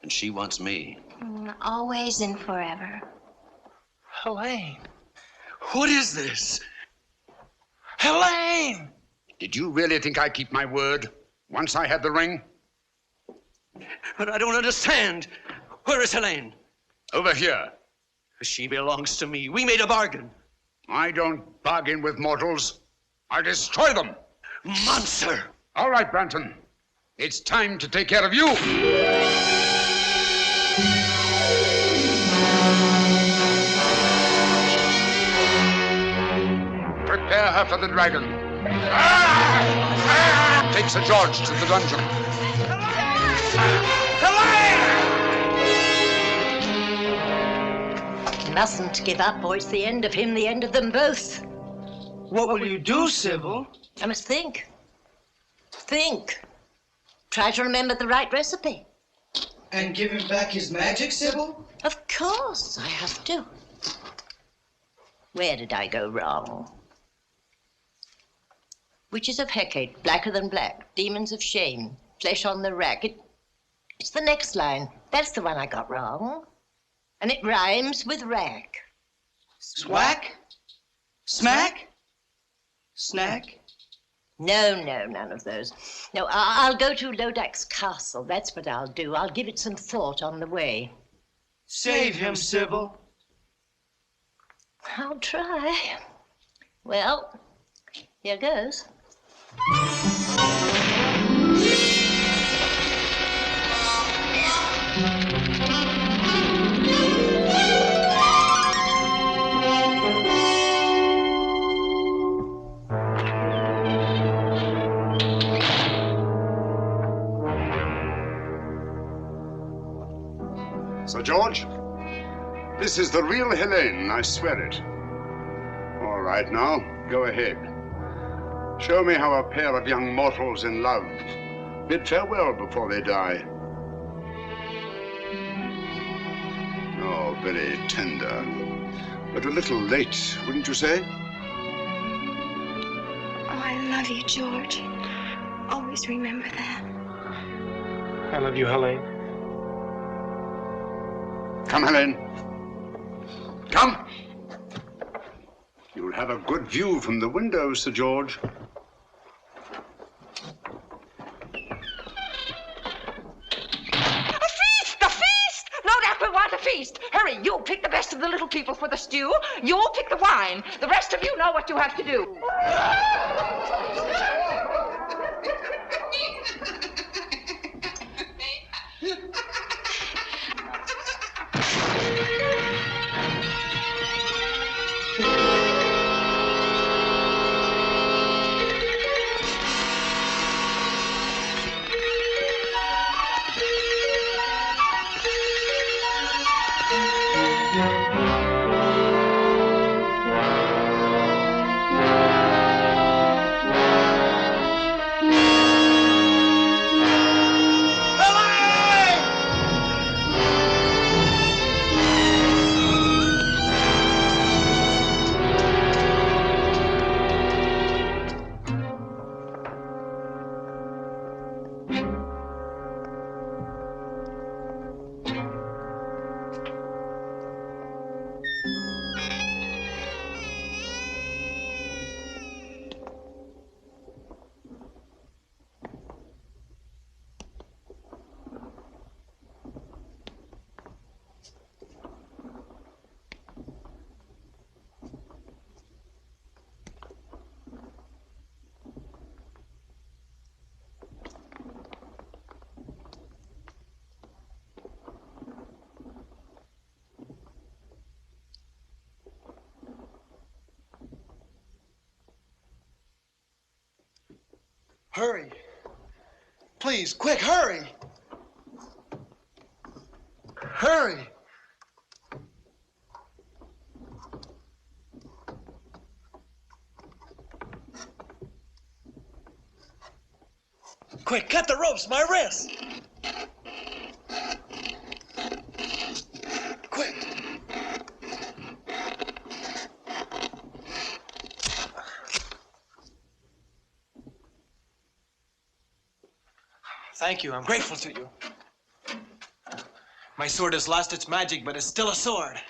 Speaker 9: And she wants me.
Speaker 7: Always and forever.
Speaker 4: Helene, what is this? Helene!
Speaker 12: Did you really think I keep my word once I had the ring?
Speaker 9: But I don't understand. Where is Helene?
Speaker 12: Over here.
Speaker 9: She belongs to me. We made a bargain.
Speaker 12: I don't bargain with mortals. I destroy them.
Speaker 9: Monster!
Speaker 12: All right, Branton. It's time to take care of you. Prepare her for the dragon. Take Sir George to the dungeon.
Speaker 2: Mustn't give up, or it's the end of him, the end of them both.
Speaker 3: What will you do, Sibyl?
Speaker 2: I must think. Think. Try to remember the right recipe.
Speaker 3: And give him back his magic, Sibyl?
Speaker 2: Of course, I have to. Where did I go wrong? Witches of Hecate, blacker than black. Demons of shame, flesh on the rack. It's the next line. That's the one I got wrong. And it rhymes with rack.
Speaker 3: Swack? Smack? Snack?
Speaker 2: No, none of those. No, I'll go to Lodak's castle. That's what I'll do. I'll give it some thought on the way.
Speaker 3: Save him, Sibyl.
Speaker 2: I'll try. Well, here goes.
Speaker 12: Sir George, this is the real Helene, I swear it. All right, now, go ahead. Show me how a pair of young mortals in love bid farewell before they die. Oh, very tender, but a little late, wouldn't you say?
Speaker 17: Oh, I love you, George. Always remember that.
Speaker 4: I love you, Helene.
Speaker 12: Come, Helen. Come. You'll have a good view from the window, Sir George.
Speaker 8: A feast! Lodak will want a feast. Hurry, you pick the best of the little people for the stew. You pick the wine. The rest of you know what you have to do.
Speaker 3: Hurry.
Speaker 16: Please, quick, hurry! Hurry! Quick, cut the ropes, my wrist! Quick! Thank you, I'm grateful to you. My sword has lost its magic, but it's still a sword.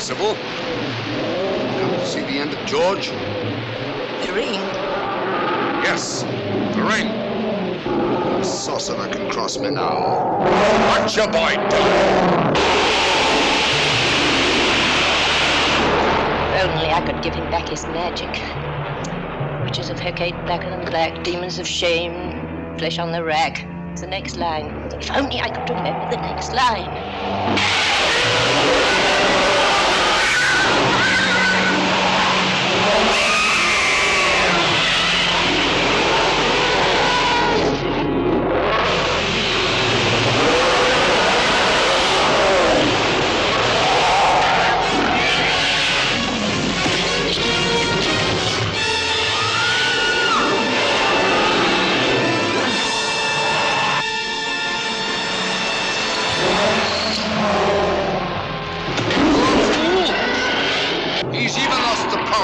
Speaker 12: Sibyl? Come to see the end of George?
Speaker 2: The ring?
Speaker 12: Yes, the ring. The sorcerer can cross me now. What's your boy doing?
Speaker 2: If only I could give him back his magic. Witches of Hecate, blacker than black, demons of shame, flesh on the rack. It's the next line. If only I could remember the next line.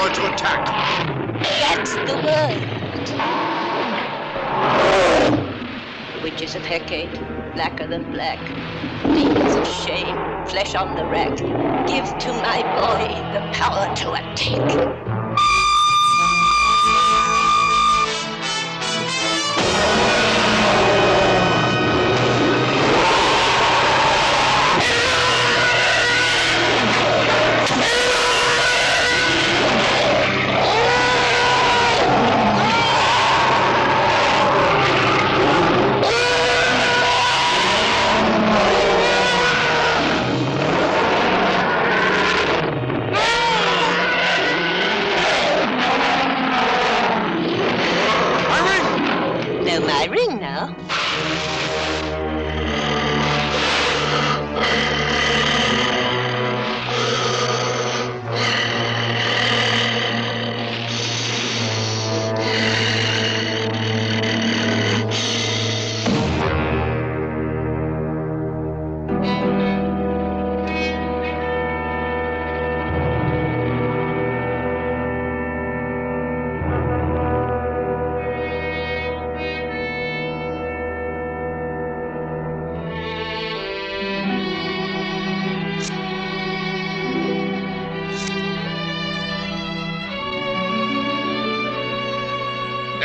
Speaker 12: To attack.
Speaker 2: That's the word. Witches of Hecate, blacker than black, demons of shame, flesh on the rack. Give to my boy the power to attack.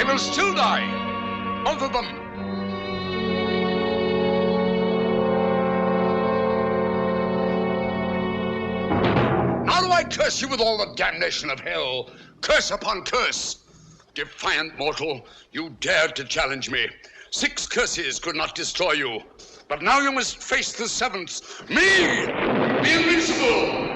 Speaker 12: They will still die. Both of them. Now do I curse you with all the damnation of hell. Curse upon curse. Defiant mortal, you dared to challenge me. 6 curses could not destroy you. But now you must face the 7th. Me, the invincible.